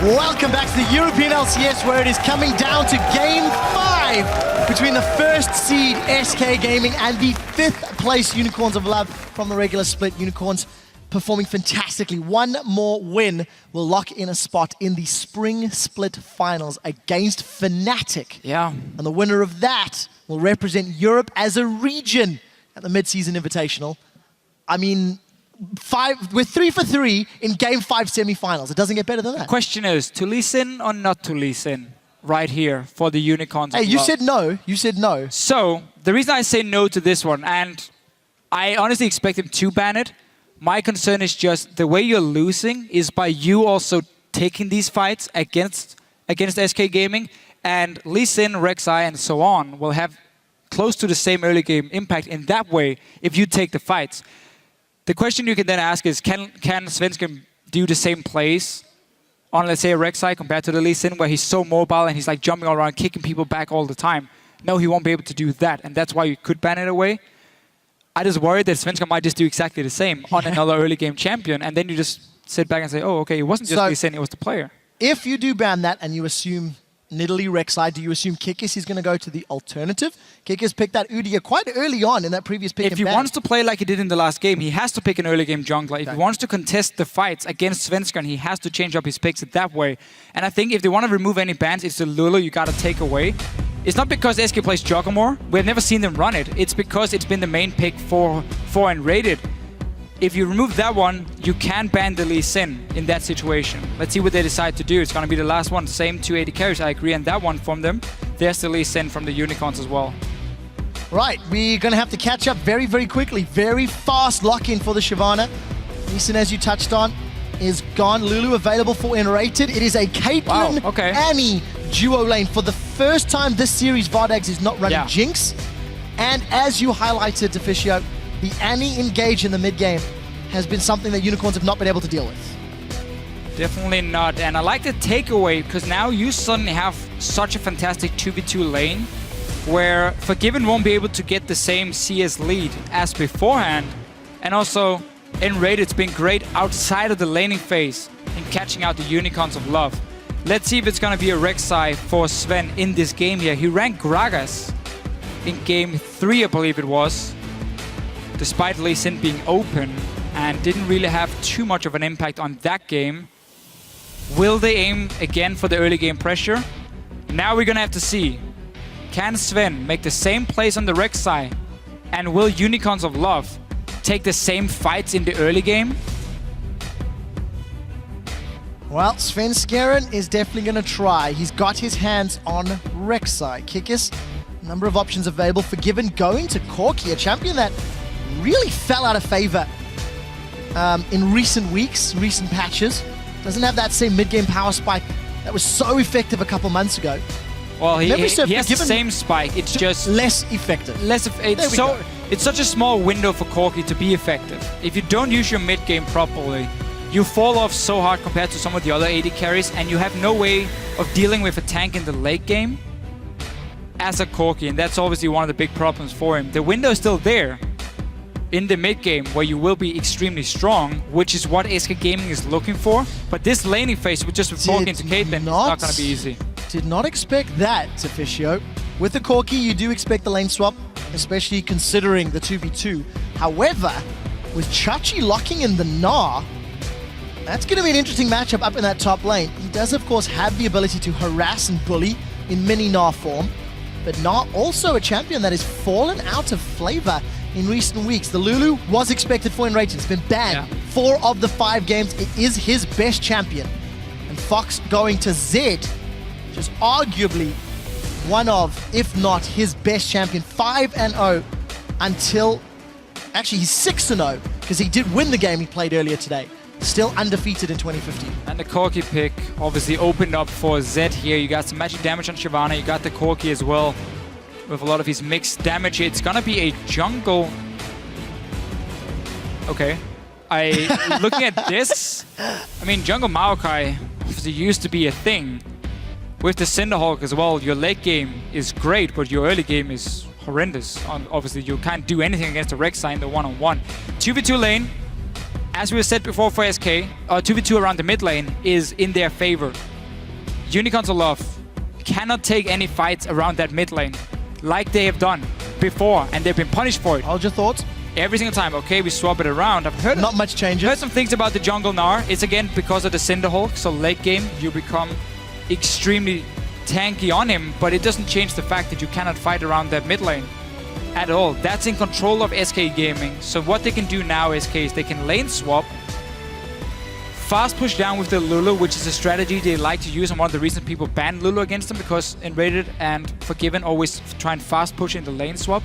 Welcome back to the European LCS, where it is coming down to Game 5 between the first seed SK Gaming and the 5th place Unicorns of Love from the regular split. Unicorns performing fantastically. One more win will lock in a spot in the spring split finals against Fnatic. Yeah. And the winner of that will represent Europe as a region at the mid-season invitational. I mean, we're 3 for 3 in Game 5 semifinals. It doesn't get better than that. The question is, to listen or not to listen right here for the Unicorns of Hey, you Love? said no. You said no. So, the reason I say no to this one, and I honestly expect him to ban it, my concern is just the way you're losing is by you also taking these fights against SK Gaming, and Lee Sin, Rek'Sai, and so on will have close to the same early game impact in that way if you take the fights. The question you can then ask is, can Svenskeren do the same plays on, let's say, a Rek'Sai compared to the Lee Sin, where he's so mobile and he's like jumping all around, kicking people back all the time? No, he won't be able to do that, and that's why you could ban it away. I just worry that Svenskeren might just do exactly the same on another early game champion, and then you just sit back and say, oh, okay, it wasn't just Lee Sin, it was the player. If you do ban that and you assume Nidalee Rek'Sai, do you assume Kikis is going to go to the alternative? Kikis picked that Udyr quite early on in that previous pick. If he wants to play like he did in the last game, he has to pick an early game jungler. Okay. If he wants to contest the fights against Svenskeren, he has to change up his picks that way. And I think if they want to remove any bans, it's the Lulu you got to take away. It's not because SK plays Jugger more. We've never seen them run it. It's because it's been the main pick for and rated. If you remove that one, you can ban the Lee Sin in that situation. Let's see what they decide to do. It's going to be the last one. Same 280 carries, I agree. And that one from them. There's the Lee Sin from the Unicorns as well. Right, we're going to have to catch up very, very quickly. Very fast lock-in for the Shyvana. Lee Sin, as you touched on, is gone. Lulu available for N-rated. It is a Caitlyn Annie duo lane. For the first time this series, Vardags is not running Jinx. And as you highlighted, Deficio, the Annie engage in the mid-game has been something that Unicorns have not been able to deal with. Definitely not. And I like the takeaway because now you suddenly have such a fantastic 2v2 lane where Forgiven won't be able to get the same CS lead as beforehand. And also, N-rated's been great outside of the laning phase in catching out the Unicorns of Love. Let's see if it's going to be a Rek'Sai for Sven in this game here. He ran Gragas in game 3, I believe it was, despite Lee Sin being open, and didn't really have too much of an impact on that game. Will they aim again for the early game pressure? Now we're gonna have to see. Can Sven make the same plays on the Rek'Sai? And will Unicorns of Love take the same fights in the early game? Well, Svenskeren is definitely going to try. He's got his hands on Rek'Sai. Kikis, number of options available. Forgiven going to Corki, a champion that really fell out of favor in recent weeks, recent patches. Doesn't have that same mid-game power spike that was so effective a couple months ago. Well, he has the same spike, it's just less effective. It's such a small window for Corki to be effective. If you don't use your mid-game properly, you fall off so hard compared to some of the other AD carries, and you have no way of dealing with a tank in the late game as a Corki, and that's obviously one of the big problems for him. The window is still there in the mid game where you will be extremely strong, which is what SK Gaming is looking for. But this laning phase with just walking into Caitlyn is not going to be easy. Did not expect that, Deficio. With the Corki, you do expect the lane swap, especially considering the 2v2. However, with Chachi locking in the Gnar, that's going to be an interesting matchup up in that top lane. He does, of course, have the ability to harass and bully in mini Gnar form, but Gnar also a champion that has fallen out of flavor in recent weeks. The Lulu was expected for N-rated. It's been banned 4 of the 5 games. It is his best champion. And Fox going to Zed, just arguably one of, if not his best champion, 5-0 until, actually he's 6-0 because he did win the game he played earlier today. Still undefeated in 2015. And the Corki pick obviously opened up for Zed here. You got some magic damage on Shyvana. You got the Corki as well with a lot of his mixed damage. It's gonna be a jungle. Okay. Looking at this, I mean, jungle Maokai obviously used to be a thing. With the Cinderhawk as well, your late game is great, but your early game is horrendous. Obviously, you can't do anything against the Rek'Sai in the one-on-one. 2v2 lane, as we said before for SK, 2v2 around the mid lane is in their favor. Unicorns of Love cannot take any fights around that mid lane like they have done before, and they've been punished for it. Hold your thoughts. Every single time. Okay, we swap it around. I've heard not much changes. Heard some things about the jungle Gnar. It's again because of the Cinderhulk. So late game, you become extremely tanky on him, but it doesn't change the fact that you cannot fight around that mid lane at all. That's in control of SK Gaming. So what they can do now, SK, is they can lane swap, fast push down with the Lulu, which is a strategy they like to use, and one of the reasons people banned Lulu against them, because in Rated and Forgiven always try and fast push in the lane swap.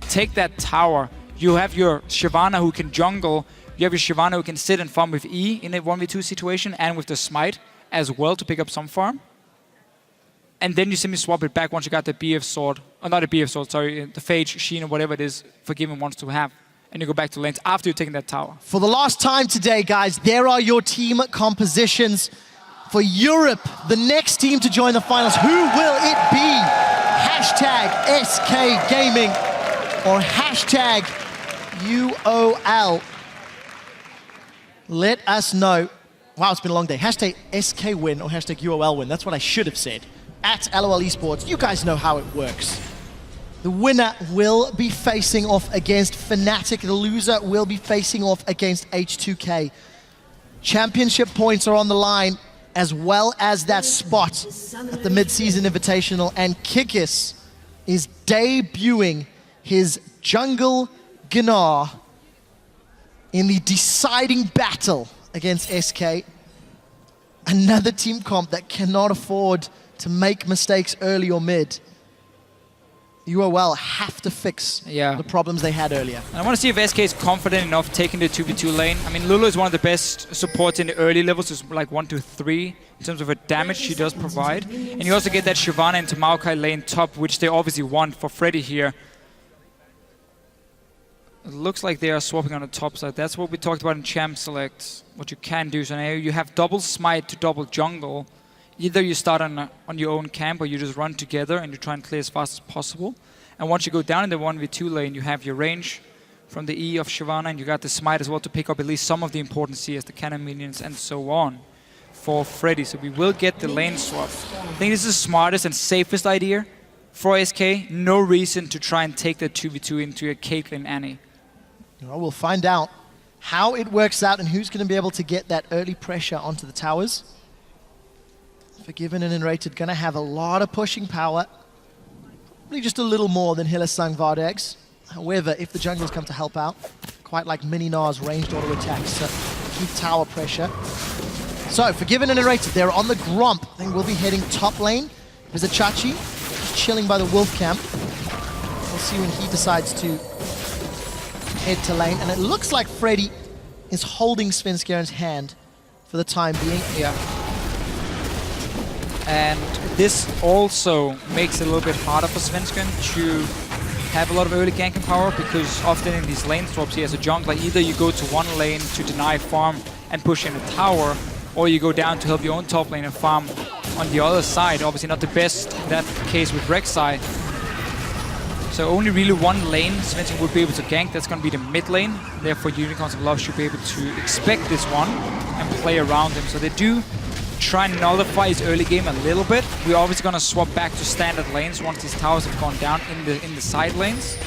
Take that tower. You have your Shyvana who can jungle. You have your Shyvana who can sit and farm with E in a 1v2 situation, and with the Smite as well to pick up some farm. And then you simply swap it back once you got the BF sword. Or not a BF sword, sorry, the Phage, Sheen, or whatever it is Forgiven wants to have. And you go back to lanes after you've taken that tower. For the last time today, guys, there are your team compositions. For Europe, the next team to join the finals, who will it be? Hashtag SK Gaming or hashtag UOL. Let us know. Wow, it's been a long day. Hashtag SK win or hashtag UOL win. That's what I should have said. At LOL Esports, you guys know how it works. The winner will be facing off against Fnatic. The loser will be facing off against H2K. Championship points are on the line, as well as that spot at the mid-season invitational. And Kikis is debuting his jungle Gnar in the deciding battle against SK. Another team comp that cannot afford to make mistakes early or mid. UOL have to fix the problems they had earlier. And I want to see if SK is confident enough taking the 2v2 lane. I mean, Lulu is one of the best supports in the early levels. It's like 1 to 3 in terms of her damage she does provide. And you also get that Shyvana into Maokai lane top, which they obviously want for Freddy here. It looks like they are swapping on the top side. That's what we talked about in Champ Select. What you can do. So now you have double smite to double jungle. Either you start on your own camp, or you just run together and you try and clear as fast as possible. And once you go down in the 1v2 lane, you have your range from the E of Shyvana, and you got the smite as well to pick up at least some of the important CS, the cannon minions, and so on for Freddy. So we will get the lane swap. I think this is the smartest and safest idea for SK. No reason to try and take that 2v2 into a Caitlyn Annie. Well, we'll find out how it works out and who's going to be able to get that early pressure onto the towers. Forgiven and Enrated going to have a lot of pushing power. Probably just a little more than Hylissang Vardegs. However, if the junglers come to help out, quite like Mini Nar's ranged auto attacks to keep tower pressure. So, Forgiven and Enrated, they're on the Gromp. I think we'll be heading top lane. There's a Chachi, just chilling by the Wolf Camp. We'll see when he decides to head to lane. And it looks like Freddy is holding Svenskjæren's hand for the time being. Yeah. And this also makes it a little bit harder for Svenskjæren to have a lot of early ganking power, because often in these lane swaps he has a jungler. Either you go to one lane to deny farm and push in a tower, or you go down to help your own top lane and farm on the other side. Obviously not the best in that case with Rek'Sai. So only really one lane Svenskjæren would be able to gank. That's going to be the mid lane. Therefore Unicorns of Love should be able to expect this one and play around him. So they do try and nullify his early game a little bit. We're obviously going to swap back to standard lanes once these towers have gone down in the side lanes.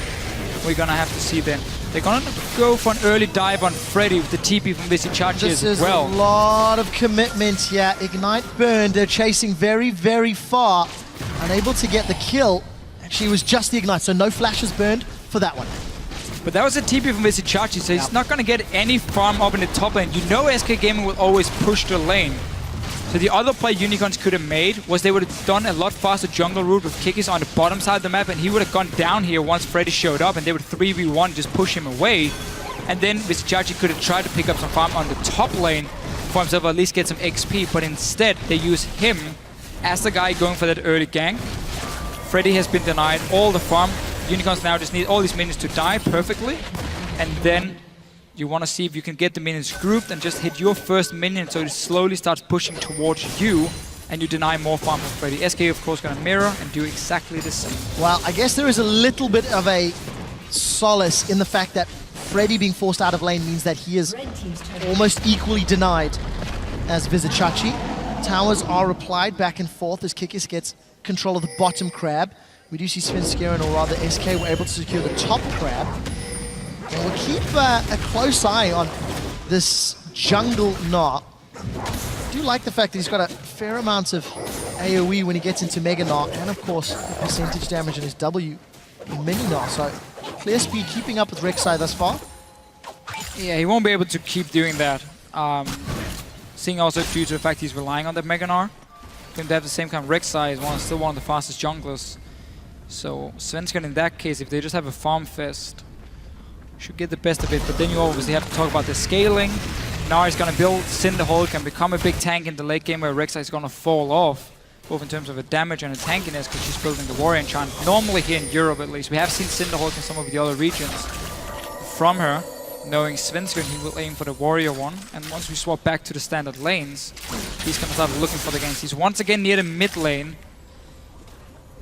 We're going to have to see then. They're going to go for an early dive on Freddy with the TP from Visichachi as well. This is a lot of commitment here. Ignite burned. They're chasing very, very far. Unable to get the kill. Actually, it was just the Ignite, so no flashes burned for that one. But that was a TP from Visichachi, so he's not going to get any farm up in the top lane. You know SK Gaming will always push the lane. So the other play Unicorns could have made was they would have done a lot faster jungle route with Kikis on the bottom side of the map, and he would have gone down here once Freddy showed up, and they would 3v1 just push him away. And then Visichachi could have tried to pick up some farm on the top lane for himself, or at least get some XP, but instead they use him as the guy going for that early gank. Freddy has been denied all the farm. Unicorns now just need all these minions to die perfectly, and then you want to see if you can get the minions grouped and just hit your first minion so it slowly starts pushing towards you, and you deny more farm from Freddy. SK, of course, going to mirror and do exactly the same. Well, I guess there is a little bit of a solace in the fact that Freddy being forced out of lane means that he is almost equally denied as Visichachi. Towers are applied back and forth as Kikis gets control of the bottom crab. We do see Svenskeren, or rather SK, were able to secure the top crab. And we'll keep a close eye on this jungle Gnar. I do like the fact that he's got a fair amount of AoE when he gets into Mega Gnar, and of course, the percentage damage on his W in Mini Gnar. So, clear speed keeping up with Rek'Sai thus far. Yeah, he won't be able to keep doing that. Seeing also due to the fact he's relying on that Mega Gnar. For him to have the same kind of Rek'Sai is still one of the fastest junglers. So Svenskeren in that case, if they just have a farm fest, should get the best of it. But then you obviously have to talk about the scaling. Gnar is going to build Cinderhole, can become a big tank in the late game where Rek'Sai is going to fall off, both in terms of a damage and a tankiness, because she's building the warrior enchant. Normally here in Europe at least, we have seen Cinderhole in some of the other regions from her. Knowing Svenskeren, he will aim for the warrior one, and once we swap back to the standard lanes, he's going to start looking for the ganks. He's once again near the mid lane.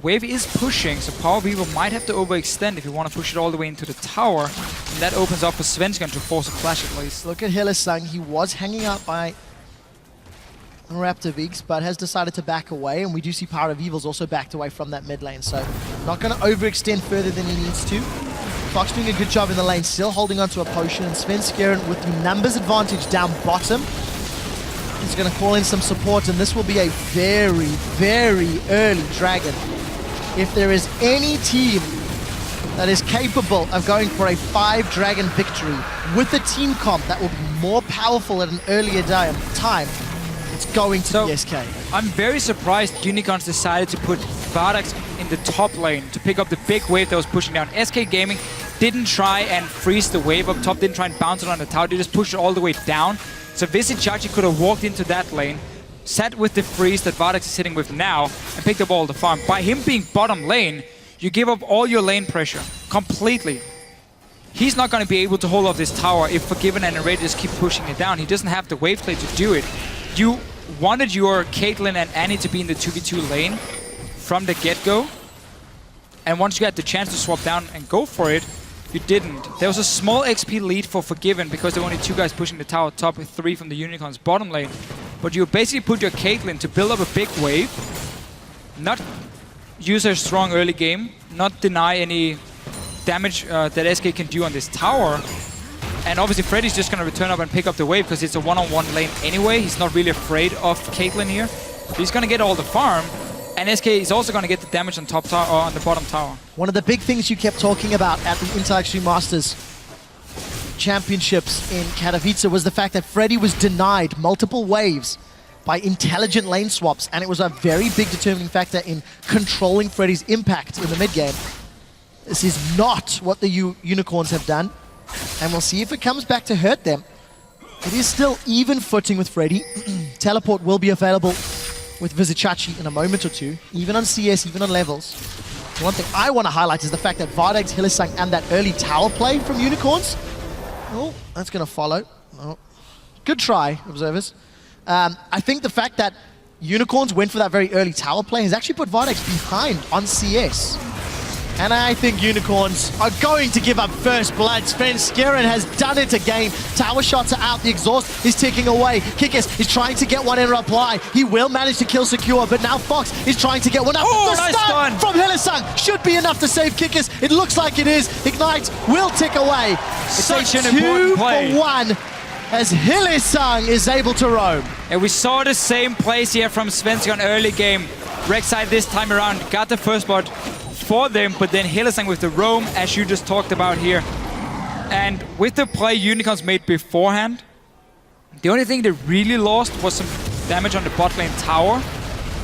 Wave is pushing, so Power Weaver might have to overextend if you want to push it all the way into the tower, and that opens up for Svenskeren to force a flash at least. Look at Hylissang, he was hanging out by Raptor Vigs, but has decided to back away, and we do see Power of Evil's also backed away from that mid lane, so not going to overextend further than he needs to. Fox doing a good job in the lane, still holding onto a potion, and Svenskeren with the numbers advantage down bottom. He's going to call in some support, and this will be a very, very early dragon. If there is any team that is capable of going for a 5-dragon victory with a team comp that will be more powerful at an earlier time, it's going to be SK. I'm very surprised Unicorns decided to put Vardax in the top lane to pick up the big wave that was pushing down. SK Gaming didn't try and freeze the wave up top, didn't try and bounce it on the tower, they just pushed it all the way down. So Fiss and Chachi could have walked into that lane, sat with the freeze that Vardax is sitting with now, and picked up all the farm. By him being bottom lane, you give up all your lane pressure completely. He's not going to be able to hold off this tower if Forgiven and Array just keep pushing it down. He doesn't have the wave play to do it. You wanted your Caitlyn and Annie to be in the 2v2 lane from the get-go, and once you had the chance to swap down and go for it, you didn't. There was a small XP lead for Forgiven because there were only 2 guys pushing the tower top with 3 from the Unicorns bottom lane. But you basically put your Caitlyn to build up a big wave, not use her strong early game, not deny any damage that SK can do on this tower. And obviously Freddy's just going to return up and pick up the wave because it's a one-on-one lane anyway. He's not really afraid of Caitlyn here. He's going to get all the farm. And SK is also going to get the damage on top tower, or on the bottom tower. One of the big things you kept talking about at the Intel Extreme Masters Championships in Katowice was the fact that Freddy was denied multiple waves by intelligent lane swaps, and it was a very big determining factor in controlling Freddy's impact in the mid game. This is not what the Unicorns have done, and we'll see if it comes back to hurt them. It is still even footing with Freddy. Teleport will be available with Vizichachi in a moment or two, even on CS, even on levels. The one thing I want to highlight is the fact that Vardax, Hylissang, and that early tower play from Unicorns. Oh, that's going to follow. Oh. Good try, observers. I think the fact that Unicorns went for that very early tower play has actually put Vardax behind on CS. And I think Unicorns are going to give up first blood. Svenskeren has done it again. Tower shots are out. The exhaust is ticking away. Kikis is trying to get one in reply. He will manage to kill Secure, but now Fox is trying to get one up. Oh, the nice stun stun from Hylissang should be enough to save Kikis. It looks like it is. Ignite will tick away. It's Such a an important play. 2-for-1 as Hylissang is able to roam. And we saw the same plays here from Svenskeren early game. Rek'Sai this time around got the first blood for them, but then Hylissang with the roam, as you just talked about here. And with the play Unicorns made beforehand, the only thing they really lost was some damage on the bot lane tower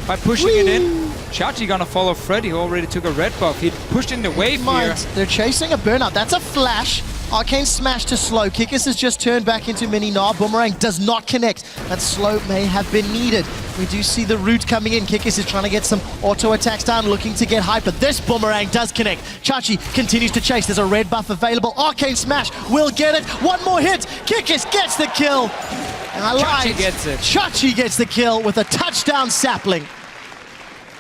by pushing it in. Chachi gonna follow Freddy, who already took a red buff. He pushed in the wave here. They're chasing a burnout. That's a flash. Arcane smash to slow. Kikis has just turned back into Mini Gnar. Boomerang does not connect. That slow may have been needed. We do see the root coming in. Kikis is trying to get some auto attacks down, looking to get hyper. This Boomerang does connect. Chachi continues to chase. There's a red buff available. Arcane smash will get it. One more hit. Kikis gets the kill. And I lied. Chachi gets it. Chachi gets the kill with a touchdown sapling.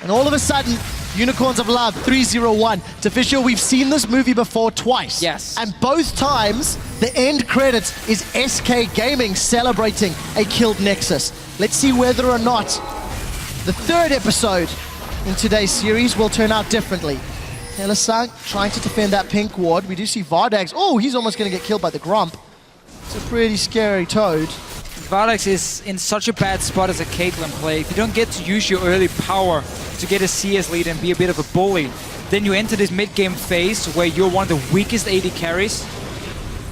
And all of a sudden, Unicorns of Love 301. Official, we've seen this movie before twice. Yes. And both times, the end credits is SK Gaming celebrating a killed Nexus. Let's see whether or not the third episode in today's series will turn out differently. Helisang trying to defend that pink ward. We do see Vardags. Oh, he's almost going to get killed by the Grump. It's a pretty scary Toad. Vardags is in such a bad spot as a Caitlyn play. If you don't get to use your early power to get a CS lead and be a bit of a bully, then you enter this mid-game phase where you're one of the weakest AD carries,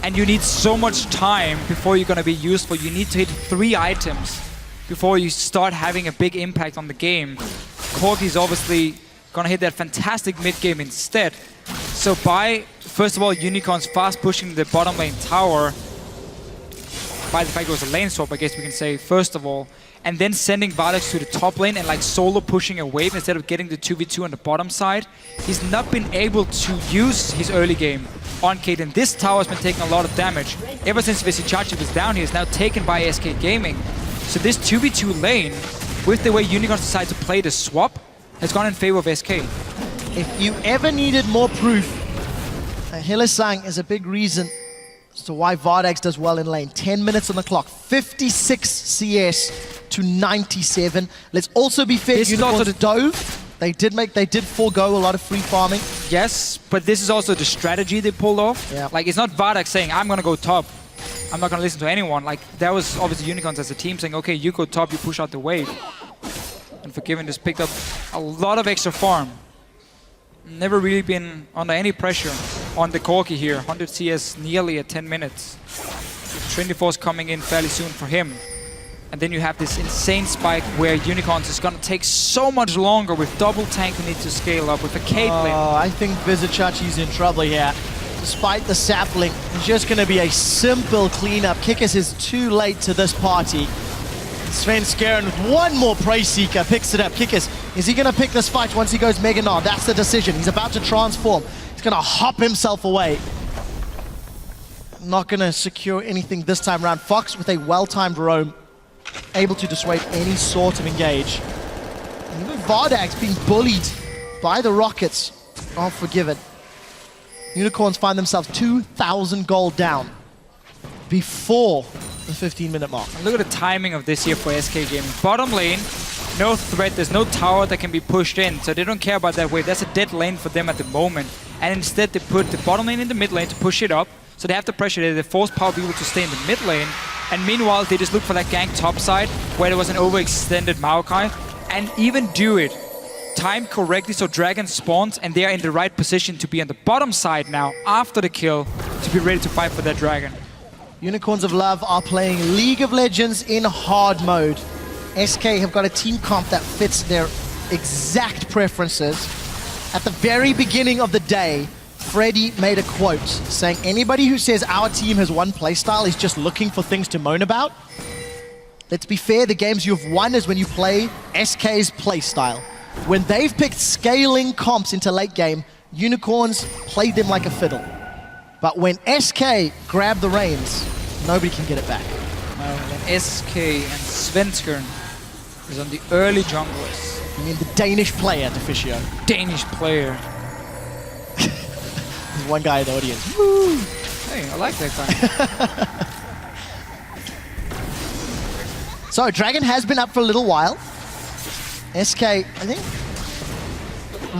and you need so much time before you're going to be useful. You need to hit 3 items before you start having a big impact on the game. Corki's obviously going to hit that fantastic mid-game instead. So by, first of all, Unicorns fast pushing the bottom lane tower, by the fact it was a lane swap, I guess we can say, first of all, and then sending Vardags to the top lane and like solo pushing a wave instead of getting the 2v2 on the bottom side. He's not been able to use his early game on Caitlyn. This tower has been taking a lot of damage. Ever since Visichachi was down here, it's now taken by SK Gaming. So this 2v2 lane, with the way Unicorns decide to play the swap, has gone in favor of SK. If you ever needed more proof, Helisang is a big reason as to why Vardags does well in lane. 10 minutes on the clock, 56 CS to 97. Let's also be fair, Unicorns dove. They did forego a lot of free farming. Yes, but this is also the strategy they pulled off. Yeah. Like, it's not Vardags saying, I'm gonna go top. I'm not gonna listen to anyone. Like, that was obviously Unicorns as a team saying, okay, you go top, you push out the wave. And Forgiven just picked up a lot of extra farm. Never really been under any pressure on the Corki here. 100 CS nearly at 10 minutes. Trinity Force coming in fairly soon for him. And then you have this insane spike where Unicorns is going to take so much longer with double tank who need to scale up with a Caitlyn. Oh, I think Visichachi's in trouble here. Despite the sapling, it's just going to be a simple cleanup. Kikis is too late to this party. Sven Skaren with one more Prey Seeker picks it up. Kikis, is he going to pick this fight once he goes Mega Gnar? That's the decision. He's about to transform. He's going to hop himself away. Not going to secure anything this time around. Fox with a well-timed roam, able to dissuade any sort of engage. And even Vardags being bullied by the Rockets. Oh, Forgiven. Unicorns find themselves 2,000 gold down before the 15-minute mark. And look at the timing of this here for SK Gaming. Bottom lane, no threat, there's no tower that can be pushed in, so they don't care about that wave. That's a dead lane for them at the moment. And instead they put the bottom lane in the mid lane to push it up, so they have the pressure there. They force Power people to stay in the mid lane, and meanwhile they just look for that gank top side, where there was an overextended Maokai, and even do it timed correctly so Dragon spawns, and they are in the right position to be on the bottom side now, after the kill, to be ready to fight for that Dragon. Unicorns of Love are playing League of Legends in hard mode. SK have got a team comp that fits their exact preferences. At the very beginning of the day, Freddy made a quote saying, anybody who says our team has one playstyle is just looking for things to moan about. Let's be fair, the games you've won is when you play SK's playstyle. When they've picked scaling comps into late game, Unicorns played them like a fiddle. But when SK grab the reins, nobody can get it back. When SK and Svenskern is on the early junglers. You mean the Danish player, Deficio? Danish player. There's one guy in the audience. Woo! Hey, I like that guy. So, Dragon has been up for a little while. SK, I think,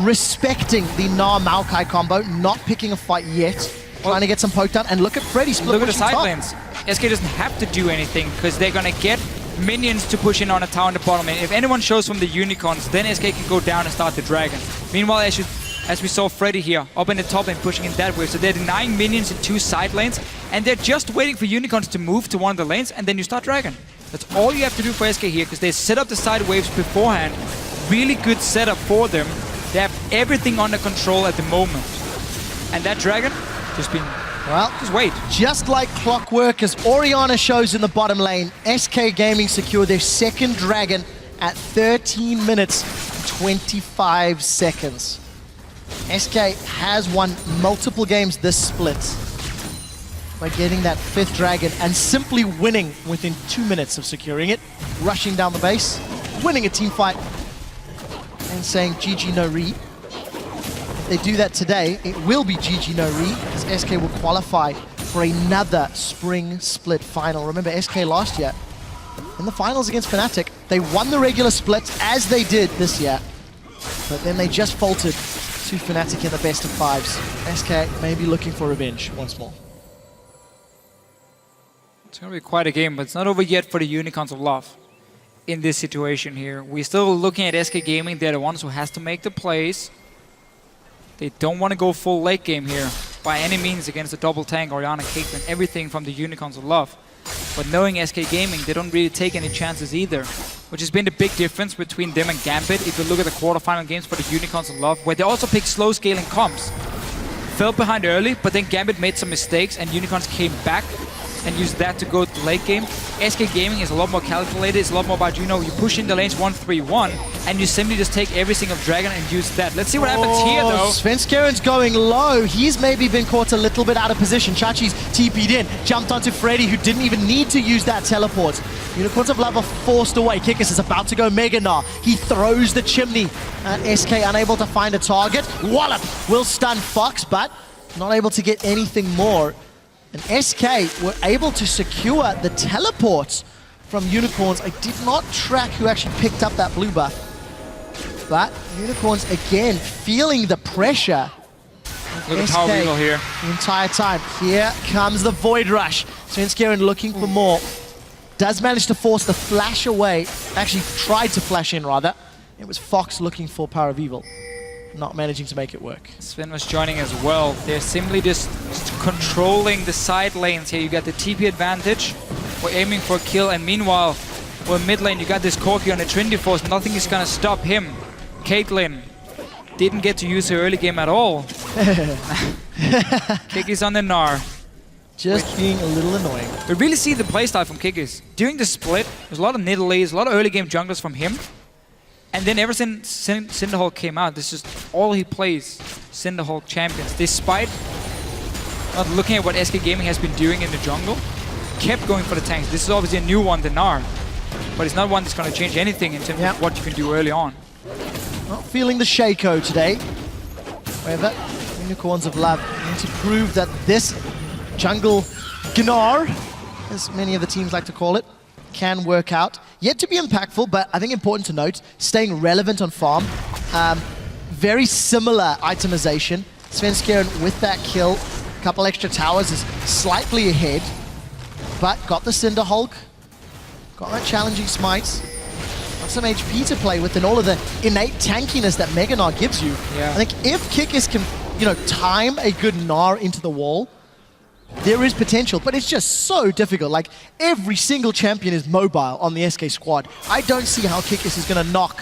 respecting the Gnar Maokai combo, not picking a fight yet. Trying to get some poke down, and look at Freddy split. Look at the side lanes. SK doesn't have to do anything because they're gonna get minions to push in on a tower in the bottom lane. If anyone shows from the Unicorns, then SK can go down and start the Dragon. Meanwhile, as we saw Freddy here, up in the top lane pushing in that way. So they're denying minions in 2 side lanes, and they're just waiting for Unicorns to move to one of the lanes, and then you start Dragon. That's all you have to do for SK here, because they set up the side waves beforehand. Really good setup for them. They have everything under control at the moment. And that Dragon, just wait. Just like clockwork, as Orianna shows in the bottom lane, SK Gaming secure their second Dragon at 13 minutes, 25 seconds. SK has won multiple games this split by getting that 5th Dragon and simply winning within 2 minutes of securing it, rushing down the base, winning a team fight, and saying GG no re. If they do that today, it will be GG no re, as SK will qualify for another spring split final. Remember SK last year, in the finals against Fnatic, they won the regular splits as they did this year, but then they just faltered to Fnatic in the best of fives. SK may be looking for revenge once more. It's going to be quite a game, but it's not over yet for the Unicorns of Love in this situation here. We're still looking at SK Gaming. They're the ones who has to make the plays. They don't want to go full late game here by any means against a double tank, Orianna, Caitlyn, everything from the Unicorns of Love. But knowing SK Gaming, they don't really take any chances either, which has been the big difference between them and Gambit. If you look at the quarterfinal games for the Unicorns of Love, where they also picked slow scaling comps. Fell behind early, but then Gambit made some mistakes and Unicorns came back and used that to go to the late game. SK Gaming is a lot more calculated. It's a lot more about, you know, you push in the lanes 1-3-1 and you simply just take every single dragon and use that. Let's see what happens here, though. Svenskaren's going low. He's maybe been caught a little bit out of position. Chachi's TP'd in, jumped onto Freddy, who didn't even need to use that teleport. Unicorns of Love are forced away. Kikis is about to go Mega Gnar. He throws the chimney. SK unable to find a target. Wallop will stun Fox, but not able to get anything more. And SK were able to secure the teleports from Unicorns. I did not track who actually picked up that blue buff. But Unicorns again feeling the pressure. Look at Power Eagle here. The entire time. Here comes the Void Rush. Svenskeren looking for more. Does manage to force the flash away. Actually tried to flash in rather. It was Fox looking for Power of Evil. Not managing to make it work. Sven was joining as well. They're simply just controlling the side lanes here. You got the TP advantage. We're aiming for a kill, and meanwhile, we're mid lane. You got this Corki on the Trinity Force. Nothing is gonna stop him. Caitlyn didn't get to use her early game at all. Kikis on the Gnar. Just being a little annoying. We really see the playstyle from Kikis. During the split, there's a lot of Nidalees, a lot of early game junglers from him. And then ever since Cinderhulk came out, this is just all he plays, Cinderhulk champions. Despite not looking at what SK Gaming has been doing in the jungle, kept going for the tanks. This is obviously a new one, the Gnar, but it's not one that's going to change anything in terms of what you can do early on. Not feeling the Shaco today. However, Unicorns of Love need to prove that this jungle Gnar, as many of the teams like to call it, can work out. Yet to be impactful, but I think important to note, staying relevant on farm. Very similar itemization. Svenskeren with that kill, a couple extra towers is slightly ahead, but got the Cinderhulk, got that challenging smite, got some HP to play with, and all of the innate tankiness that Mega Gnar gives you. Yeah. I think if Kikis can, you know, time a good Gnar into the wall, there is potential, but it's just so difficult. Like, every single champion is mobile on the SK squad. I don't see how Kikis is going to knock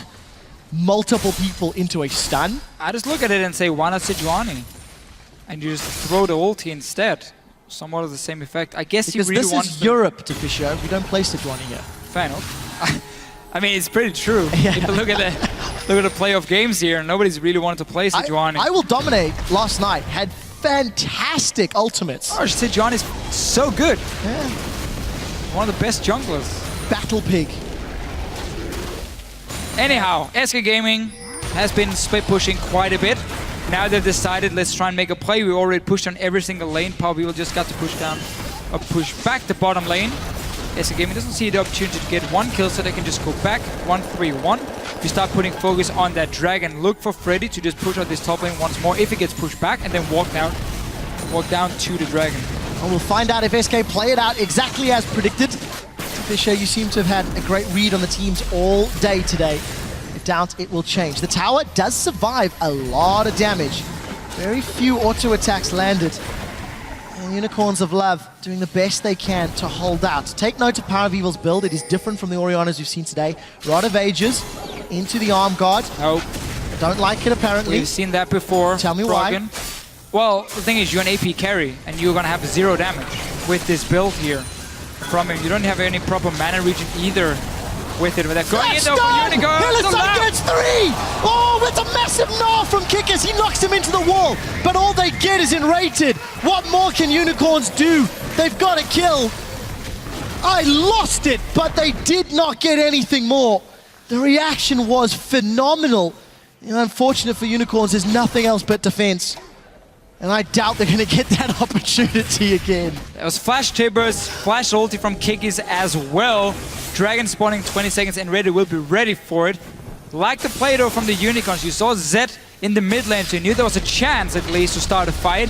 multiple people into a stun. I just look at it and say, why not Sejuani? And you just throw the ulti instead. Somewhat of the same effect. I guess because you really want this is Europe, Tafisha. We don't play Sejuani here. Fair enough. I mean, it's pretty true. If you look at the playoff games here, nobody's really wanted to play Sejuani. I Will Dominate last night had fantastic ultimates. Oh, Sejuani is so good. Yeah. One of the best junglers. Battle Pig. Anyhow, SK Gaming has been split pushing quite a bit. Now they've decided, let's try and make a play. We already pushed on every single lane. Power People just got to push down or push back the bottom lane. SK Gaming doesn't see the opportunity to get one kill, so they can just go back 1-3-1. We start putting focus on that dragon. Look for Freddy to just push out this top lane once more if he gets pushed back, and then walk down to the dragon. And we'll find out if SK play it out exactly as predicted. Fisher, you seem to have had a great read on the teams all day today. I doubt it will change. The tower does survive a lot of damage. Very few auto attacks landed. And Unicorns of Love doing the best they can to hold out. Take note of Power of Evil's build. It is different from the Oriannas you've seen today. Rod of Ages into the arm guard. Nope. Don't like it apparently. We've seen that before. Tell me Froggen. why. Well, the thing is, you're an AP carry, and you're going to have 0 damage with this build here from him. You don't have any proper mana regen either with it. With that going in, Hylissang gets 3! Oh, it's a massive gnaw from Kikis. He knocks him into the wall, but all they get is enrated. What more can Unicorns do? They've got to kill. I lost it, but they did not get anything more. The reaction was phenomenal. You know, unfortunate for Unicorns, there's nothing else but defense. And I doubt they're going to get that opportunity again. That was Flash Tibbers, Flash ulti from Kikis as well. Dragon spawning 20 seconds and Ready will be ready for it. Like the play though from the Unicorns, you saw Zed in the mid lane, so you knew there was a chance at least to start a fight.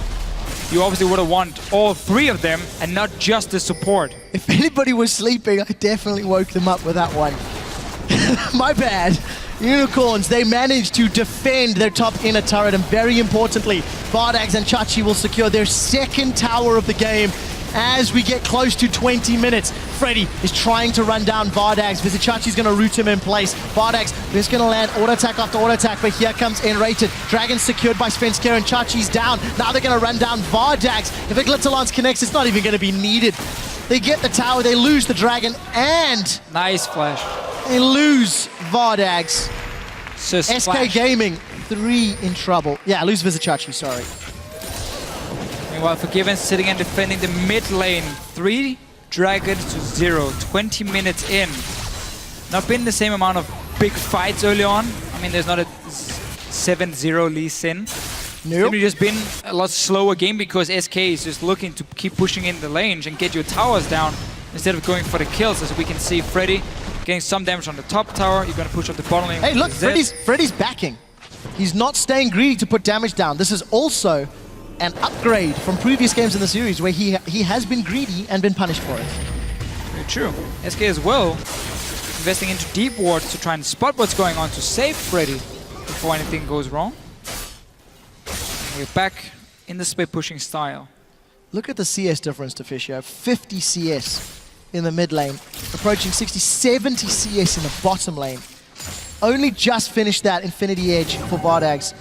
You obviously would have want all three of them and not just the support. If anybody was sleeping, I definitely woke them up with that one. My bad. Unicorns, they managed to defend their top inner turret, and very importantly, Vardags and Chachi will secure their second tower of the game as we get close to 20 minutes. Freddy is trying to run down Vardags. Vizichachi's going to root him in place. Vardags is going to land auto attack after auto attack, but here comes Enrated. Dragon secured by Svenskeren, and Chachi's down. Now they're going to run down Vardags. If a Glitterlance connects, it's not even going to be needed. They get the tower, they lose the Dragon, and Nice flash. they lose Vardags. SK Flash. Gaming, 3 in trouble. Yeah, lose Vizichachi, sorry. Meanwhile, Forgiven sitting and defending the mid lane. 3 Dragons to 0, 20 minutes in. Not been the same amount of big fights early on. I mean, there's not a 7-0 Lee Sin. Nope. It's just been a lot slower game because SK is just looking to keep pushing in the lane and get your towers down instead of going for the kills. As we can see, Freddy getting some damage on the top tower. You're going to push up the bottom lane. Hey, look, Freddy's backing. He's not staying greedy to put damage down. This is also an upgrade from previous games in the series where he has been greedy and been punished for it. Very true. SK as well, investing into deep wards to try and spot what's going on to save Freddy before anything goes wrong. We're back in the split pushing style. Look at the CS difference to Fisher. 50 CS in the mid lane, approaching 60, 70 CS in the bottom lane. Only just finished that Infinity Edge for Vardags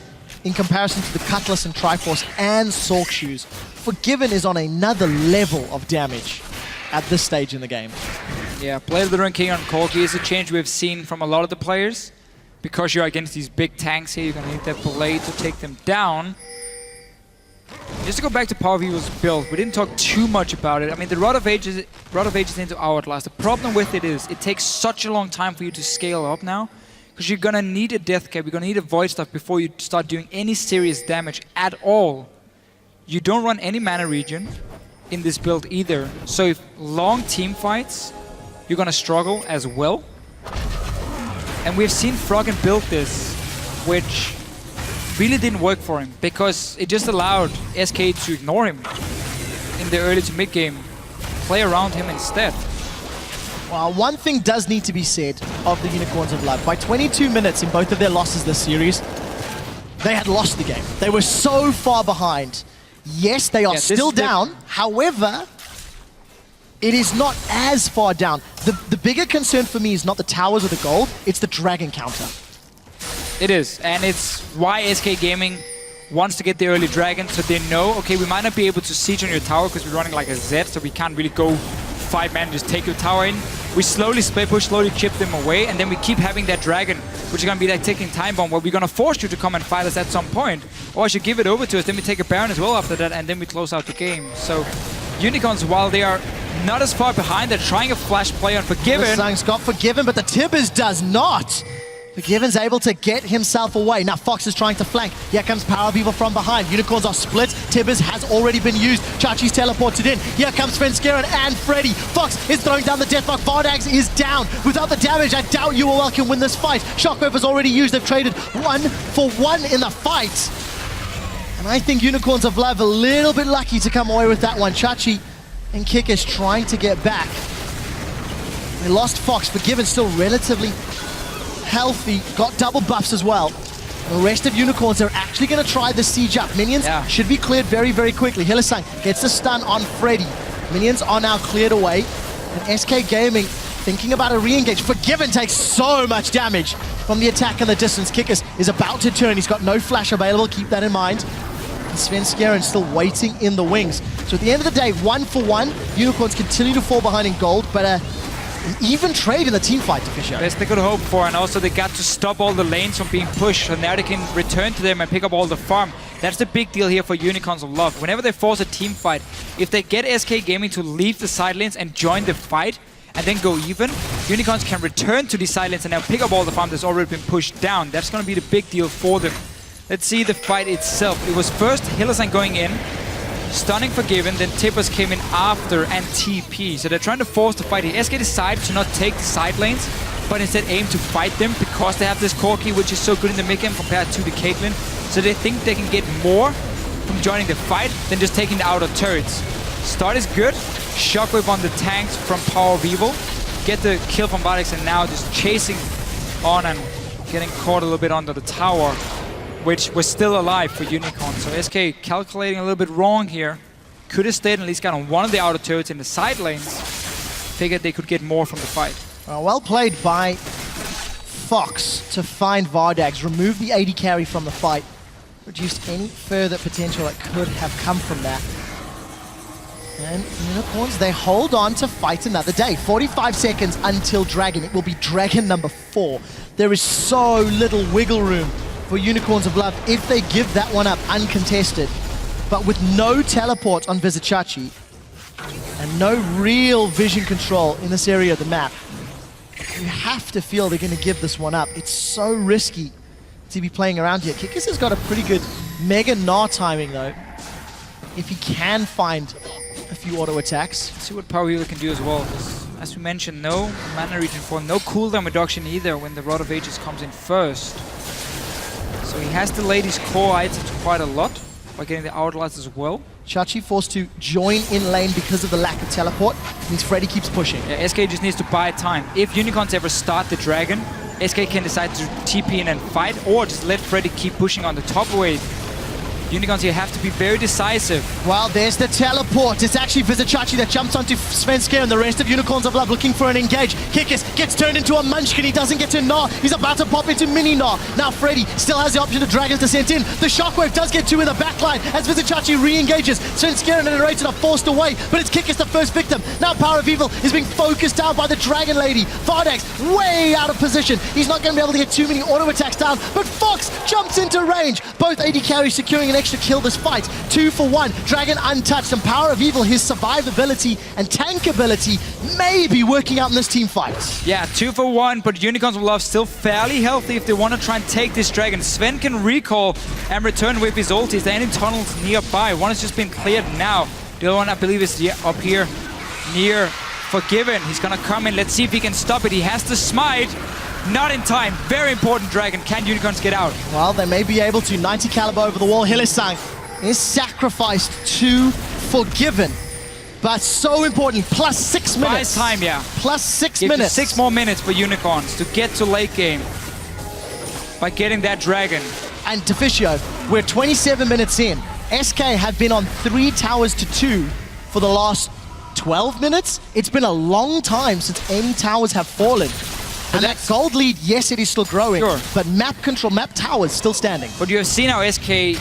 in comparison to the Cutlass and Triforce and Sork Shoes. Forgiven is on another level of damage at this stage in the game. Yeah, Blade of the Ruined King on Corki is a change we've seen from a lot of the players. Because you're against these big tanks here, you're going to need that Blade to take them down. Just to go back to Power Vivo's build, we didn't talk too much about it. I mean, the Rod of Ages into Hourglass. The problem with it is it takes such a long time for you to scale up now, because you're gonna need a Death Cap, you're gonna need a Void Stuff before you start doing any serious damage at all. You don't run any mana regen in this build either, so if long team fights, you're gonna struggle as well. And we've seen Froggen build this, which really didn't work for him because it just allowed SK to ignore him in the early to mid game, play around him instead. Well, one thing does need to be said of the Unicorns of Love. By 22 minutes in both of their losses this series, they had lost the game. They were so far behind. Yes, they are still down. However, it is not as far down. The bigger concern for me is not the towers or the gold, it's the dragon counter. It is, and it's why SK Gaming wants to get the early dragon, so they know, okay, we might not be able to siege on your tower because we're running like a Z, so we can't really go 5-man and just take your tower in. We slowly split push, slowly chip them away, and then we keep having that dragon, which is going to be like ticking time bomb, where we're going to force you to come and fight us at some point. Or I should give it over to us, then we take a Baron as well after that, and then we close out the game. So Unicorns, while they are not as far behind, they're trying a flash play on Forgiven. Sang's got Forgiven, but the Tibbers does not. Forgiven's able to get himself away. Now Fox is trying to flank. Here comes Power Beaver from behind. Unicorns are split. Tibbers has already been used. Chachi's teleported in. Here comes Svenskeren and Freddy. Fox is throwing down the Deathlock. Vardags is down. Without the damage, I doubt UOL can win this fight. Shockwave is already used. They've traded 1 for 1 in the fight. And I think Unicorns of Love a little bit lucky to come away with that one. Chachi and Kick is trying to get back. They lost Fox. Forgiven still relatively healthy, got double buffs as well. The rest of Unicorns are actually going to try the siege up. Minions should be cleared very, very quickly. Hillisang gets the stun on Freddy. Minions are now cleared away. And SK Gaming thinking about a re-engage. Forgiven takes so much damage from the attack in the distance. Kickus is about to turn. He's got no flash available. Keep that in mind. And Svenskeren still waiting in the wings. So at the end of the day, 1 for 1. Unicorns continue to fall behind in gold, but an even trade in the team fight to Fisher. Best they could hope for, and also they got to stop all the lanes from being pushed, and now they can return to them and pick up all the farm. That's the big deal here for Unicorns of Love. Whenever they force a team fight, if they get SK Gaming to leave the side lanes and join the fight, and then go even, Unicorns can return to the side lanes and now pick up all the farm that's already been pushed down. That's going to be the big deal for them. Let's see the fight itself. It was first Hylissang going in, stunning Forgiven, then Tippers came in after and TP. So they're trying to force the fight here. SK decided to not take the side lanes, but instead aim to fight them because they have this Corki, which is so good in the mid game compared to the Caitlyn. So they think they can get more from joining the fight than just taking the outer turrets. Start is good. Shockwave on the tanks from Power of Evil. Get the kill from Vardex and now just chasing on and getting caught a little bit under the tower, which was still alive for Unicorn. So SK calculating a little bit wrong here. Could have stayed and at least got on one of the outer turrets in the side lanes. Figured they could get more from the fight. Well played by Fox to find Vardex, remove the AD carry from the fight, reduced any further potential that could have come from that. And Unicorns, they hold on to fight another day. 45 seconds until Dragon. It will be Dragon number 4. There is so little wiggle room for Unicorns of Love if they give that one up uncontested. But with no teleport on Vizicachi and no real vision control in this area of the map, you have to feel they're going to give this one up. It's so risky to be playing around here. Kikis has got a pretty good Mega Gnar timing though. If he can find a few auto attacks. Let's see what Power Healer can do as well. As we mentioned, no mana regen 4, no cooldown reduction either when the Rod of Ages comes in first. So he has delayed his core items quite a lot by getting the Outlast as well. Chachi forced to join in lane because of the lack of teleport. Means Freddy keeps pushing. Yeah, SK just needs to buy time. If Unicorns ever start the Dragon, SK can decide to TP in and fight, or just let Freddy keep pushing on the top wave. Unicorns here have to be very decisive. Well, there's the teleport. It's actually Vizicachi that jumps onto Svenska, and the rest of Unicorns of Love looking for an engage. Kikis gets turned into a Munchkin. He doesn't get to Gnar. He's about to pop into Mini Gnar. Now Freddy still has the option of Dragon's Descent in. The Shockwave does get 2 in the backline as Vizicachi re-engages. Svenska and the narrator are forced away, but it's Kikis the first victim. Now Power of Evil is being focused down by the Dragon Lady. Vardex way out of position. He's not going to be able to get too many auto attacks down, but Fox jumps into range. Both AD carries securing an extra kill this fight. 2 for 1. Dragon untouched, and Power of Evil, his survivability and tank ability may be working out in this team fight. Yeah, 2 for 1, but Unicorns of Love still fairly healthy if they want to try and take this Dragon. Sven can recall and return with his ultis. There are any tunnels nearby. One has just been cleared now. The other one, I believe, is up here near Forgiven. He's gonna come in. Let's see if he can stop it. He has to smite. Not in time. Very important Dragon. Can Unicorns get out? Well, they may be able to. 90 caliber over the wall. Hylissang is sacrificed to Forgiven. But so important. Plus 6 minutes. Buys time, yeah. Plus 6 Gives you minutes. 6 more minutes for Unicorns to get to late game by getting that Dragon. And Deficio, we're 27 minutes in. SK have been on 3 towers to 2 for the last 12 minutes. It's been a long time since any towers have fallen. And that gold lead, yes, it is still growing, sure, but map control, map towers still standing. But you have seen how SK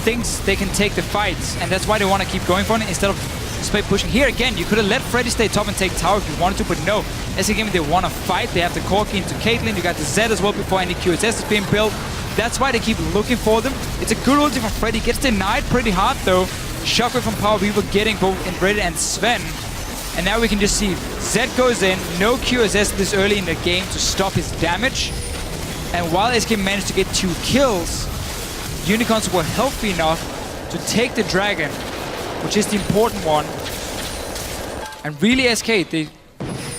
thinks they can take the fights, and that's why they want to keep going for it instead of just pushing. Here again, you could have let Freddy stay top and take tower if you wanted to, but no. SK Gaming, they want to fight. They have the Corki into Caitlyn. You got the Z as well before any QSS is being built. That's why they keep looking for them. It's a good ulti from Freddy. Gets denied pretty hard though. Shockwave from Power Weaver getting both Inbred and Sven. And now we can just see Zed goes in, no QSS this early in the game to stop his damage. And while SK managed to get 2 kills, Unicorns were healthy enough to take the Dragon, which is the important one. And really SK, they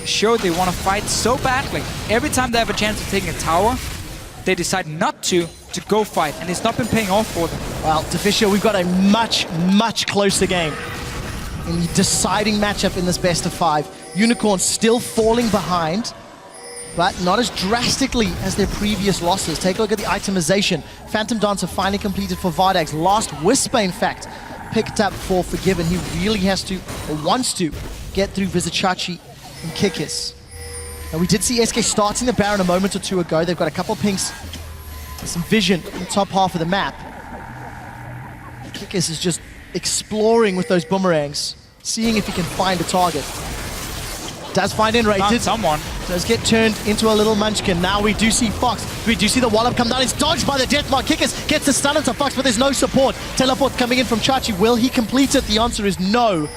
showed they want to fight so badly. Every time they have a chance of taking a tower, they decide not to go fight, and it's not been paying off for them. Well, Deficio, we've got a much, much closer game in the deciding matchup in this best of 5. Unicorns still falling behind, but not as drastically as their previous losses. Take a look at the itemization. Phantom Dancer finally completed for Vardex. Last Whisper, in fact, picked up for Forgiven. He really has to, or wants to, get through Vizicachi and Kikis. And we did see SK starting the Baron a moment or 2 ago. They've got a couple pinks and some vision in the top half of the map. Kikis is just exploring with those boomerangs, seeing if he can find a target. Does find Enrated. Someone. Does get turned into a little munchkin. Now we do see Fox. We do see the wallop come down. It's dodged by the Deathmark. Kikis gets the stun onto Fox, but there's no support. Teleport coming in from Chachi. Will he complete it? The answer is no.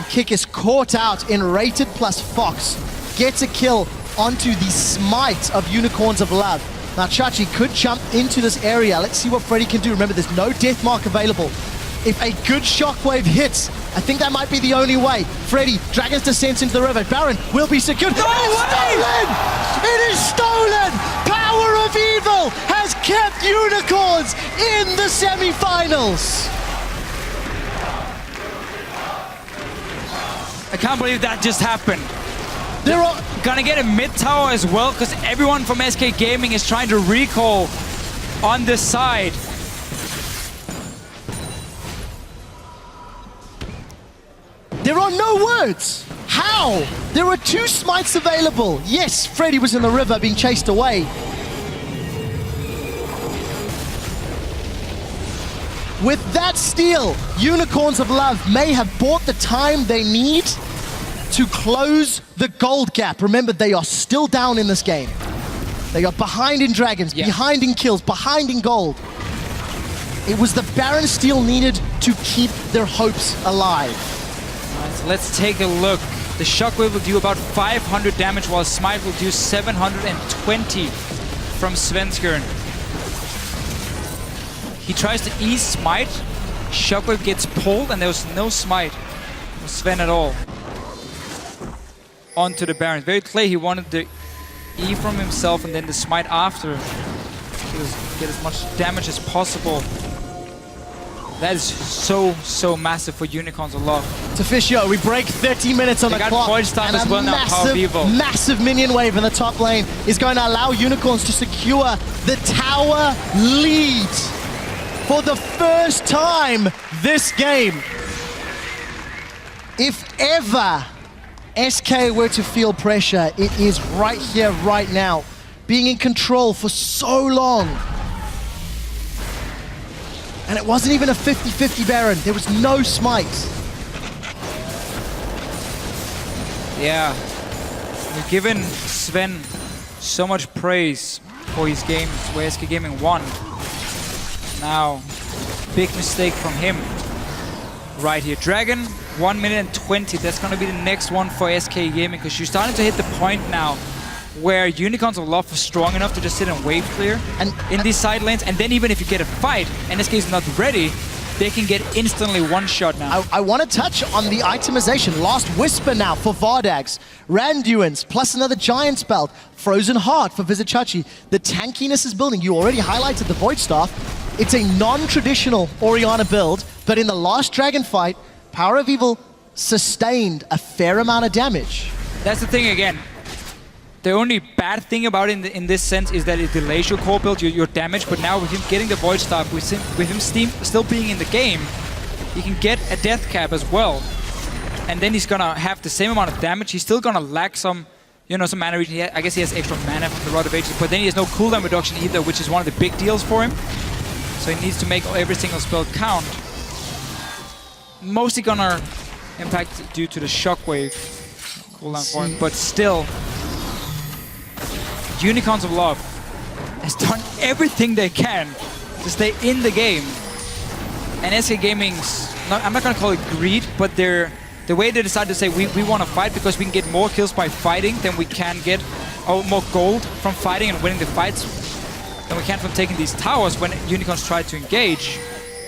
Kick is caught out in Rated plus Fox. Gets a kill onto the smite of Unicorns of Love. Now Chachi could jump into this area. Let's see what Freddy can do. Remember, there's no death mark available. If a good shockwave hits, I think that might be the only way. Freddy, Dragon's Descent into the river. Baron will be secured. No way! It is stolen! Power of Evil has kept Unicorns in the semifinals. I can't believe that just happened. They're all Gonna get a mid tower as well, because everyone from SK Gaming is trying to recall on this side. There are no words. How? There were 2 smites available. Yes, Freddy was in the river being chased away. With that steal, Unicorns of Love may have bought the time they need to close the gold gap. Remember, they are still down in this game. They are behind in Dragons, behind in kills, behind in gold. It was the Baron steal needed to keep their hopes alive. Alright, so let's take a look. The Shockwave will do about 500 damage, while Smite will do 720 from Svenskern. He tries to ease Smite. Shockwave gets pulled, and there was no Smite from Sven at all. Onto the Baron. Very clear he wanted the E from himself and then the Smite after. Get as much damage as possible. That is so massive for Unicorns of Love. Officio, we break 30 minutes on the clock. Void Stun as well now, Power of Evil. Massive minion wave in the top lane is going to allow Unicorns to secure the tower lead for the first time this game. If ever SK were to feel pressure, it is right here, right now. Being in control for so long. And it wasn't even a 50-50 Baron. There was no smite. Yeah. We've given Sven so much praise for his games where SK Gaming won. Now, big mistake from him right here. Dragon, 1 minute and 20. That's going to be the next one for SK Gaming, because you're starting to hit the point now where Unicorns of Love are strong enough to just sit and wave clear in these side lanes. And then even if you get a fight and SK is not ready, they can get instantly one-shot now. I want to touch on the itemization. Last Whisper now for Vardags. Randuin's plus another Giant's Belt. Frozen Heart for Vizichachi. The tankiness is building. You already highlighted the Void Staff. It's a non-traditional Orianna build, but in the last Dragon fight, Power of Evil sustained a fair amount of damage. That's the thing again. The only bad thing about it in this sense is that it delays your core build, your damage, but now with him getting the Void Staff, with him still being in the game, he can get a death cap as well. And then he's gonna have the same amount of damage. He's still gonna lack some, some mana regen. I guess he has extra mana from the Rod of Ages, but then he has no cooldown reduction either, which is one of the big deals for him. So he needs to make every single spell count. Mostly gonna impact due to the Shockwave cooldown for him, but still, Unicorns of Love has done everything they can to stay in the game. And SK Gaming's, I'm not gonna call it greed, but the way they decided to say we want to fight because we can get more kills by fighting than we can get, more gold from fighting and winning the fights than we can from taking these towers when Unicorns try to engage.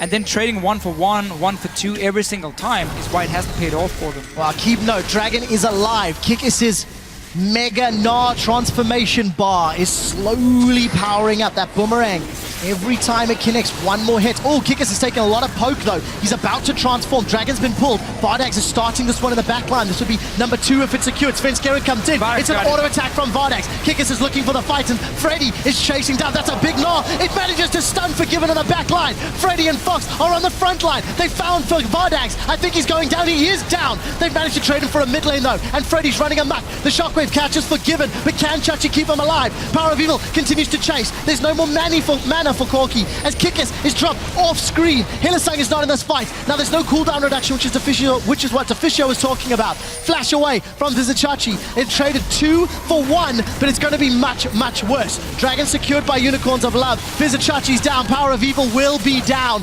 And then trading 1 for 1, 1 for 2 every single time is why it hasn't paid off for them. Well, keep note, Dragon is alive. Kikis's Mega Gnar transformation bar is slowly powering up. That boomerang, every time it connects, one more hit. Oh, Kikis is taking a lot of poke though. He's about to transform. Dragon's been pulled. Vardags is starting this one in the back line. This would be number 2 if it's secured. Svenskeren comes in. It's an auto attack from Vardags. Kikis is looking for the fight and Freddy is chasing down. That's a big Gnar. It manages to stun Forgiven on the back line. Freddy and Fox are on the front line. They found for Vardags. I think he's going down. He is down. They've managed to trade him for a mid lane though. And Freddy's running amok. The Shockwave catches Forgiven, but can Chachi keep him alive? Power of Evil continues to chase. There's no more mana for Corki as Kikis is dropped off screen. Hylissang is not in this fight. Now there's no cooldown reduction, which is what Officio was talking about. Flash away from Vizichachi. It traded 2 for 1, but it's going to be much worse. Dragon secured by Unicorns of Love. Vizichachi's down. Power of Evil will be down.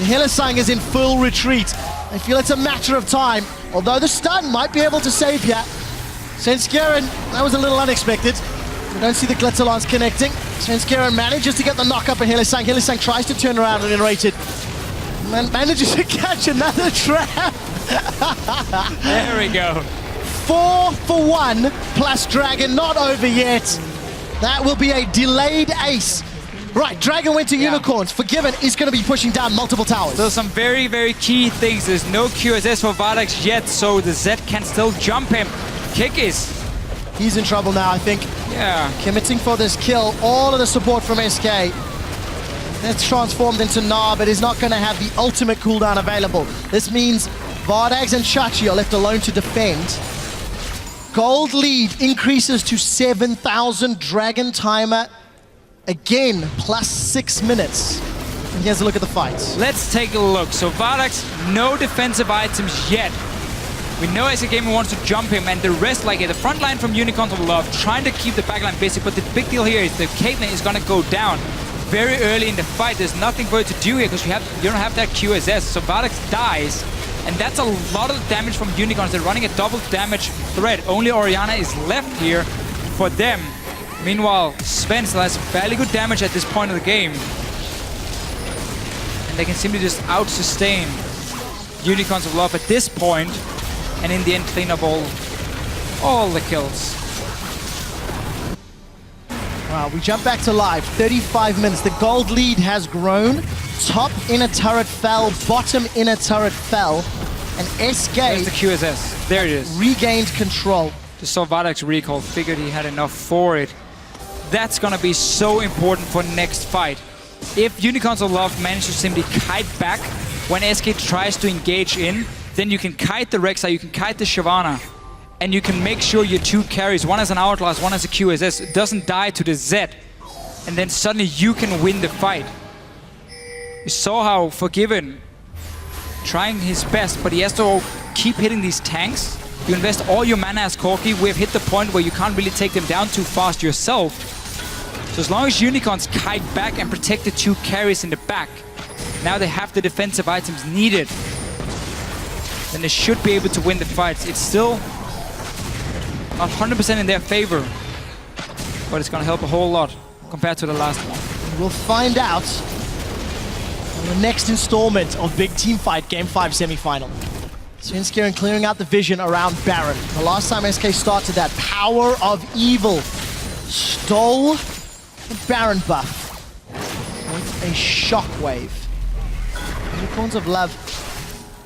Hylissang is in full retreat. I feel it's a matter of time, although the stun might be able to save here. Svenskeren, that was a little unexpected. We don't see the Glitter Lance connecting. Svenskeren manages to get the knock up on Hylissang. Hylissang tries to turn around and iterate it. Manages to catch another trap. There we go. 4 for 1 plus Dragon, not over yet. That will be a delayed ace. Right, Dragon went to Unicorns. Forgiven is going to be pushing down multiple towers. So some very, very key things. There's no QSS for Vardax yet, so the Z can still jump him. Kickis. He's in trouble now, I think. Yeah. Committing for this kill. All of the support from SK. That's transformed into Gnar, but is not going to have the ultimate cooldown available. This means Vardax and Chachi are left alone to defend. Gold lead increases to 7,000. Dragon timer again, plus 6 minutes. And here's a look at the fights. Let's take a look. So Vardax, no defensive items yet. We know SK Gaming wants to jump him, and the rest, like the front line from Unicorns of Love, trying to keep the backline busy, but the big deal here is the Caitlyn is gonna go down very early in the fight. There's nothing for it to do here, because you don't have that QSS, so Vardax dies. And that's a lot of damage from Unicorns. They're running a double damage threat. Only Orianna is left here for them. Meanwhile, Sven still has fairly good damage at this point of the game. And they can simply just out-sustain Unicorns of Love at this point, and in the end clean up all the kills. Wow, we jump back to live. 35 minutes. The gold lead has grown. Top inner turret fell, bottom inner turret fell, and SK There's the QSS. There it is. Regained control. Just saw Vardax recall, figured he had enough for it. That's gonna be so important for next fight. If Unicorns of Love manage to simply kite back when SK tries to engage in, then you can kite the Rek'Sai, you can kite the Shyvana, and you can make sure your two carries, one as an Hourglass, one as a QSS, doesn't die to the Z, and then suddenly you can win the fight. You saw how Forgiven trying his best, but he has to keep hitting these tanks. You invest all your mana as Corki. We've hit the point where you can't really take them down too fast yourself. So as long as Unicorns kite back and protect the two carries in the back, now they have the defensive items needed, then they should be able to win the fights. It's still not 100% in their favor, but it's going to help a whole lot compared to the last one. We'll find out on the next installment of Big Team Fight Game 5 semi-final. Svenskeren clearing out the vision around Baron. The last time SK started that, Power of Evil stole the Baron buff with a shockwave. Unicorns of Love,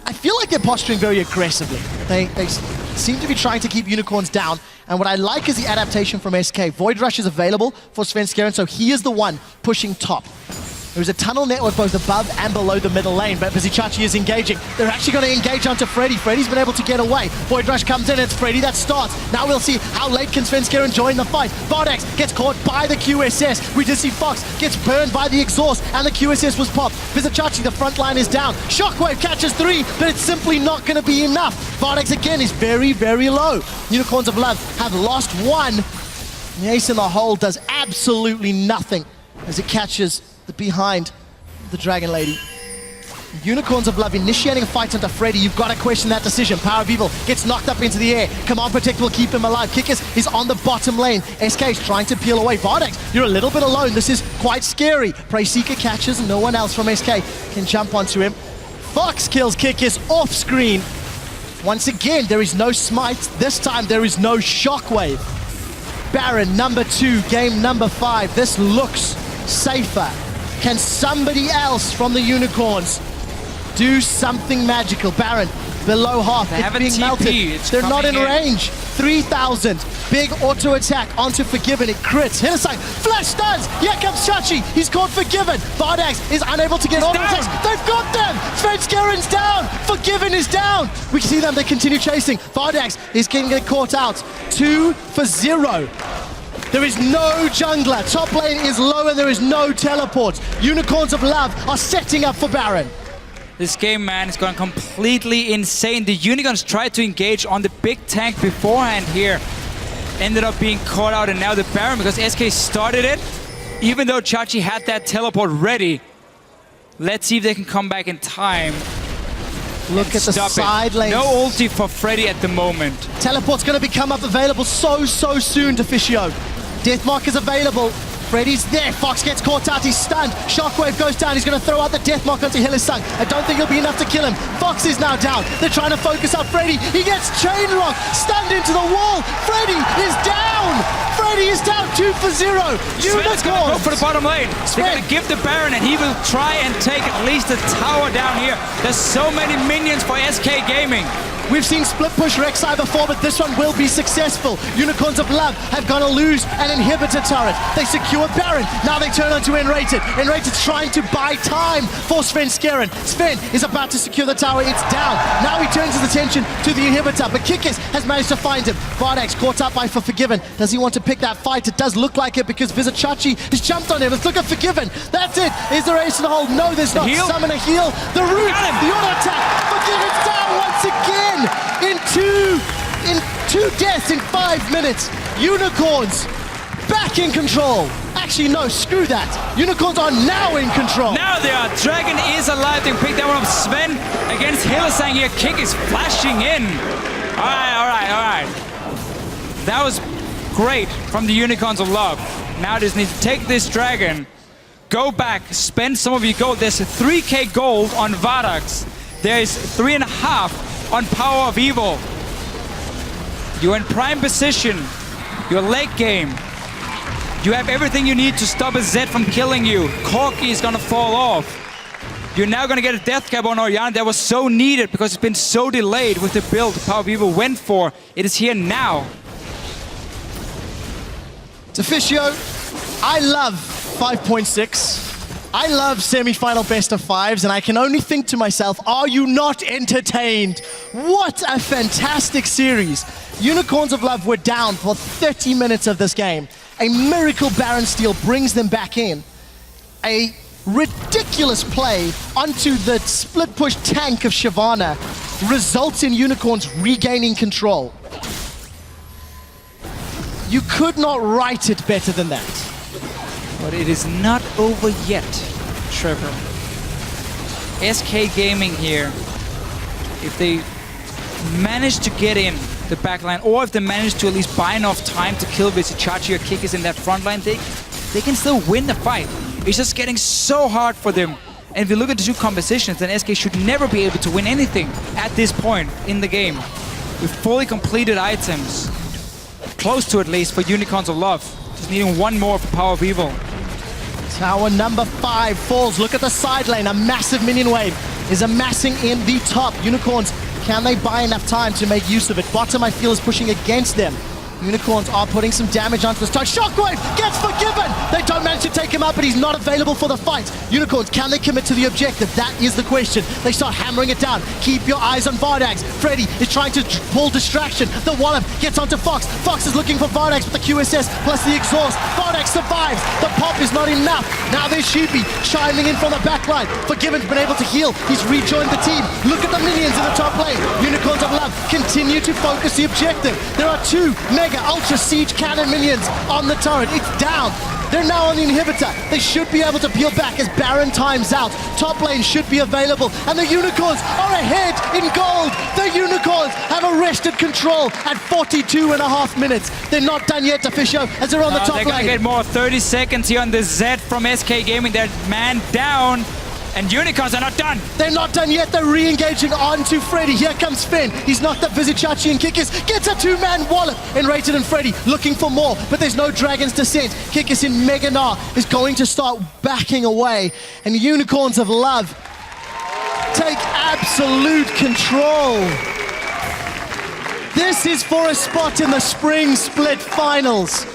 I feel like they're posturing very aggressively. They seem to be trying to keep Unicorns down, and what I like is the adaptation from SK. Void Rush is available for Svenskeren, so he is the one pushing top. There's a tunnel network both above and below the middle lane, but Chachi is engaging. They're actually going to engage onto Freddy. Freddy's been able to get away. Void Rush comes in, it's Freddy that starts. Now we'll see how late can Svenskeren join the fight. Vardax gets caught by the QSS. We just see Fox gets burned by the exhaust, and the QSS was popped. Chachi, the front line is down. Shockwave catches 3, but it's simply not going to be enough. Vardax again is very, very low. Unicorns of Love have lost 1. The ace in the hole does absolutely nothing as it catches behind the Dragon Lady. Unicorns of Love initiating a fight onto Freddy. You've got to question that decision. Power of Evil gets knocked up into the air. Command Protect will keep him alive. Kickers is on the bottom lane. SK is trying to peel away. Vardax, you're a little bit alone. This is quite scary. Prey Seeker catches, and no one else from SK can jump onto him. Fox kills Kickers off screen. Once again, there is no smite. This time, there is no shockwave. Baron, number 2, game number 5. This looks safer. Can somebody else from the Unicorns do something magical? Baron, below half, it's being melted. They're not in range. 3,000. Big auto attack onto Forgiven. It crits. Hylissang, flash stuns. Here comes Chachi. He's caught Forgiven. Vardax is unable to get auto attacks. They've got them. Svenskeren's down. Forgiven is down. We see them. They continue chasing. Vardax is going to get caught out. 2 for 0. There is no jungler. Top lane is low and there is no teleports. Unicorns of Love are setting up for Baron. This game, man, is going completely insane. The Unicorns tried to engage on the big tank beforehand here. Ended up being caught out, and now the Baron, because SK started it, even though Chachi had that teleport ready. Let's see if they can come back in time. Look at the Stop side it. lane. No ulti for Freddy at the moment. Teleport's going to become up available so soon, Deficio. Deathmark is available. Freddy's there. Fox gets caught out. He's stunned. Shockwave goes down. He's going to throw out the Deathmark onto Hillesang. I don't think it'll be enough to kill him. Fox is now down. They're trying to focus out Freddy. He gets chain locked. Stunned into the wall. Freddy is down. Freddy is down 2 for 0. Sven's going to go for the bottom lane. Sven. They're going to give the Baron, and he will try and take at least a tower down here. There's so many minions for SK Gaming. We've seen split push Rek'Sai before, but this one will be successful. Unicorns of Love have gone to lose an inhibitor turret. They secure Baron. Now they turn onto Enrated. Enrated's trying to buy time for Sven Skeren. Sven is about to secure the tower. It's down. Now he turns his attention to the inhibitor, but Kikis has managed to find him. Vardax caught up by Forgiven. Does he want to pick that fight? It does look like it because Vizichachi has jumped on him. Let's look at Forgiven. That's it. Is there ace in the hole? No, there's not. Heal. Summon a heal. The root. The auto attack. Forgiven's down once again. In two deaths in 5 minutes. Unicorns back in control. Actually, no, screw that. Unicorns are now in control. Now they are. Dragon is alive. They can pick that one up. Sven against Hillesang here. Kick is flashing in. All right. That was great from the Unicorns of Love. Now they just need to take this Dragon, go back, spend some of your gold. There's 3k gold on Vardax. There is 3.5 on Power of Evil. You're in prime position. You're late game. You have everything you need to stop a Zed from killing you. Corki is gonna fall off. You're now gonna get a death cap on Oriana that was so needed because it's been so delayed with the build Power of Evil went for. It is here now. Deficio, I love 5.6. I love semi-final best of fives, and I can only think to myself, are you not entertained? What a fantastic series. Unicorns of Love were down for 30 minutes of this game. A miracle Baron steal brings them back in. A ridiculous play onto the split push tank of Shyvana results in Unicorns regaining control. You could not write it better than that. But it is not over yet, Trevor. SK Gaming here, if they manage to get in the backline, or if they manage to at least buy enough time to kill Vizichachi or Kikis in that front line, they can still win the fight. It's just getting so hard for them. And if you look at the two compositions, then SK should never be able to win anything at this point in the game. With fully completed items, close to at least for Unicorns of Love. Just needing one more for Power of Evil. Tower number 5 falls. Look at the side lane. A massive minion wave is amassing in the top. Unicorns, can they buy enough time to make use of it? Bottom, I feel, is pushing against them. Unicorns are putting some damage onto this touch. Shockwave gets Forgiven! They don't manage to take him out, but he's not available for the fight. Unicorns, can they commit to the objective? That is the question. They start hammering it down. Keep your eyes on Vardax. Freddy is trying to pull distraction. The wallop gets onto Fox. Fox is looking for Vardax with the QSS plus the exhaust. Vardax survives. The pop is not enough. Now there's Sheepy chiming in from the back line. Forgiven's been able to heal. He's rejoined the team. Look at the minions in the top lane. Unicorns of Love continue to focus the objective. There are 2 mega ultra siege cannon minions on the turret. It's down. They're now on the inhibitor. They should be able to peel back as Baron times out. Top lane should be available, and the Unicorns are ahead in gold. The Unicorns have arrested control at 42.5 minutes. They're not done yet, Deficio, as they're on the top lane. They're gonna get more. 30 seconds here on the Z from SK Gaming. They're man down. And Unicorns are not done. They're not done yet. They're re-engaging onto Freddy. Here comes Finn. He's knocked up Vizichachi and Kikis. Gets a 2-man wallop. Enrated and Freddy looking for more, but there's no Dragon's Descent. Kikis in Mega Gnar is going to start backing away. And Unicorns of Love take absolute control. This is for a spot in the Spring Split Finals.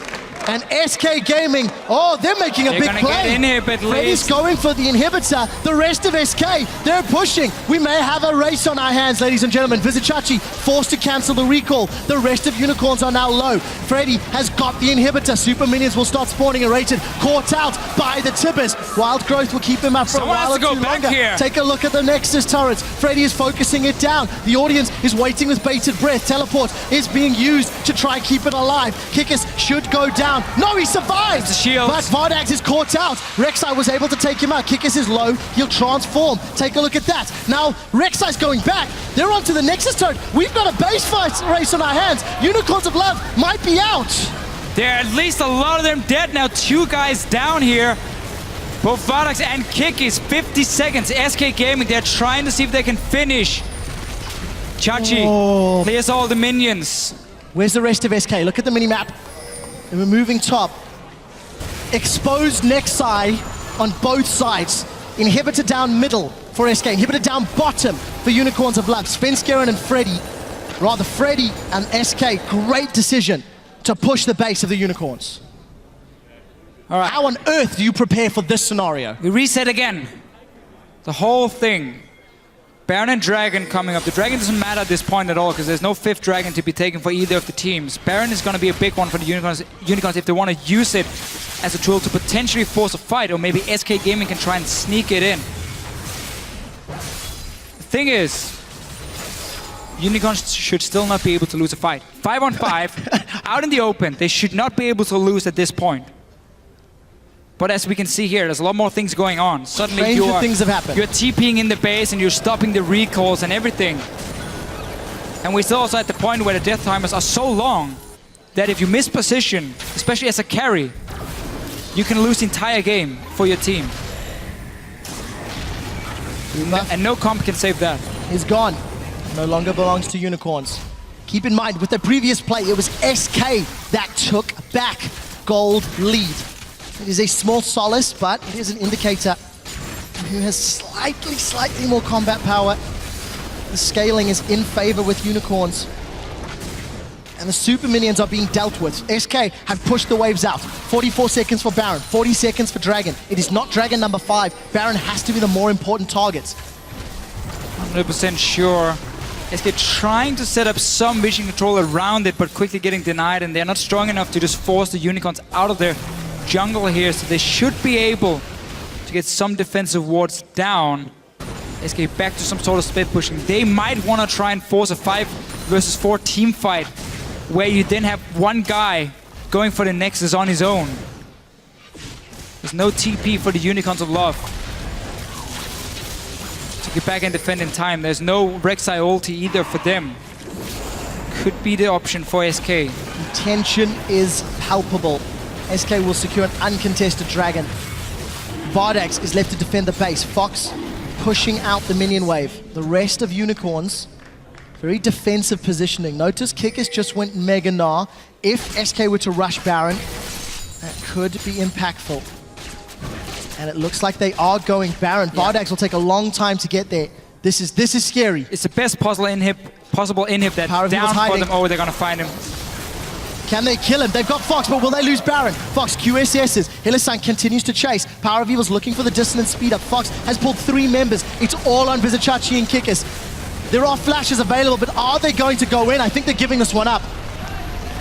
And SK Gaming, oh, they're making a big play. Get inhibit Freddy's going for the inhibitor. The rest of SK, they're pushing. We may have a race on our hands, ladies and gentlemen. Vizichachi forced to cancel the recall. The rest of Unicorns are now low. Freddy has got the inhibitor. Super minions will start spawning and rated. Caught out by the Tibbers. Wild Growth will keep him up for a while or two longer. Take a look at the Nexus turrets. Freddy is focusing it down. The audience is waiting with bated breath. Teleport is being used to try and keep it alive. Kikis should go down. down. No, he survives! The shield. But Vardags is caught out. Rek'Sai was able to take him out. Kikis is low. He'll transform. Take a look at that. Now, Rek'Sai's going back. They're onto the Nexus turret. We've got a base fight race on our hands. Unicorns of Love might be out. There are at least a lot of them dead now. 2 guys down here. Both Vardags and Kikis, 50 seconds. SK Gaming, they're trying to see if they can finish. Chachi clears all the minions. Where's the rest of SK? Look at the mini-map. They're removing top. Exposed Nexai on both sides. Inhibitor down middle for SK. Inhibitor down bottom for Unicorns of Love. Svenskeren and Freddy. Rather, Freddy and SK. Great decision to push the base of the Unicorns. All right. How on earth do you prepare for this scenario? We reset again. The whole thing. Baron and Dragon coming up. The Dragon doesn't matter at this point at all because there's no 5th Dragon to be taken for either of the teams. Baron is going to be a big one for the Unicorns if they want to use it as a tool to potentially force a fight, or maybe SK Gaming can try and sneak it in. The thing is, Unicorns should still not be able to lose a fight. 5 on 5, out in the open, they should not be able to lose at this point. But as we can see here, there's a lot more things going on. Suddenly things have happened. You're TPing in the base and you're stopping the recalls and everything. And we're still also at the point where the death timers are so long that if you miss position, especially as a carry, you can lose the entire game for your team. And no comp can save that. He's gone. No longer belongs to Unicorns. Keep in mind, with the previous play, it was SK that took back gold lead. It is a small solace, but it is an indicator who has slightly more combat power. The scaling is in favor with Unicorns. And the super minions are being dealt with. SK have pushed the waves out. 44 seconds for Baron, 40 seconds for Dragon. It is not Dragon number 5. Baron has to be the more important target. 100% sure. SK trying to set up some vision control around it, but quickly getting denied, and they're not strong enough to just force the Unicorns out of their jungle here, so they should be able to get some defensive wards down. SK back to some sort of split pushing. They might want to try and force a 5 versus 4 team fight, where you then have one guy going for the Nexus on his own. There's no TP for the Unicorns of Love to get back and defend in time. There's no Rek'Sai ulti either for them. Could be the option for SK. Tension is palpable. SK will secure an uncontested Dragon. Vardags is left to defend the base. Fox pushing out the minion wave. The rest of Unicorns, very defensive positioning. Notice Kikis just went Mega Gnar. If SK were to rush Baron, that could be impactful. And it looks like they are going Baron. Yeah. Vardags will take a long time to get there. This is scary. It's the best possible inhib that's down for them. Oh, they're gonna find him. Can they kill him? They've got Fox, but will they lose Baron? Fox QSS's. Hilisan continues to chase. Power of Evil's looking for the dissonance speed up. Fox has pulled 3 members. It's all on Vizicachi and Kikis. There are flashes available, but are they going to go in? I think they're giving this one up.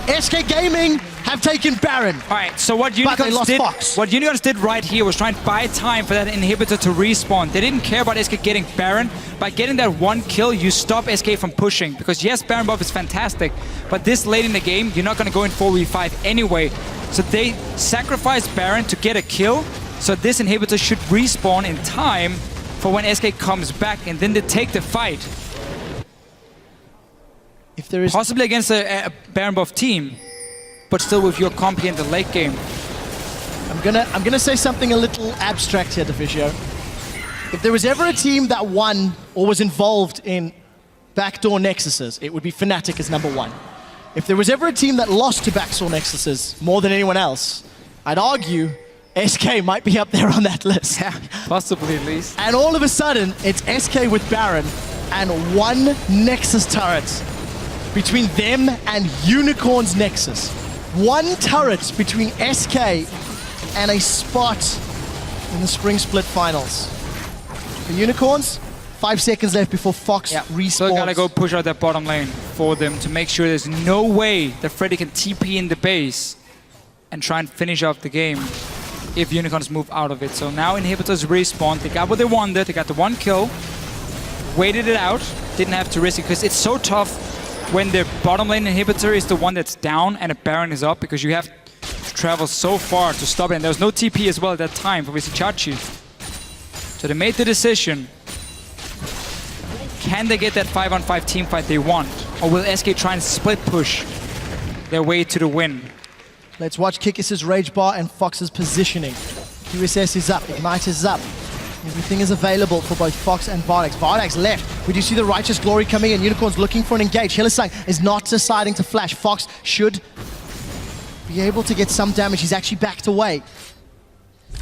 SK Gaming have taken Baron. All right, so what Unicorns did right here was try and buy time for that inhibitor to respawn. They didn't care about SK getting Baron. By getting that 1 kill, you stop SK from pushing. Because yes, Baron buff is fantastic, but this late in the game, you're not going to go in 4v5 anyway. So they sacrifice Baron to get a kill, so this inhibitor should respawn in time for when SK comes back, and then they take the fight. If there is possibly against a Baron buff team, but still with your comp here in the late game. I'm gonna say something a little abstract here, Deficio. If there was ever a team that won or was involved in backdoor Nexuses, it would be Fnatic as number 1. If there was ever a team that lost to backdoor Nexuses more than anyone else, I'd argue SK might be up there on that list. Yeah, possibly at least. And all of a sudden, it's SK with Baron and 1 Nexus turret between them and Unicorn's Nexus. 1 turret between SK and a spot in the Spring Split Finals. For Unicorns, 5 seconds left before Fox respawns. So gotta go push out that bottom lane for them to make sure there's no way that Freddy can TP in the base and try and finish off the game if Unicorns move out of it. So now inhibitors respawn. They got what they wanted. They got the 1 kill, waited it out, didn't have to risk it because it's so tough when the bottom lane inhibitor is the one that's down and a Baron is up, because you have travel so far to stop it. And there was no TP as well at that time for Vizicachi. So they made the decision. Can they get that 5-on-5 team fight they want? Or will SK try and split push their way to the win? Let's watch Kikis's Rage Bar and Fox's positioning. QSS is up, Ignite is up. Everything is available for both Fox and Vardax. Vardax left. We do see the Righteous Glory coming in. Unicorn's looking for an engage. Hylissang is not deciding to flash. Fox should be able to get some damage. He's actually backed away.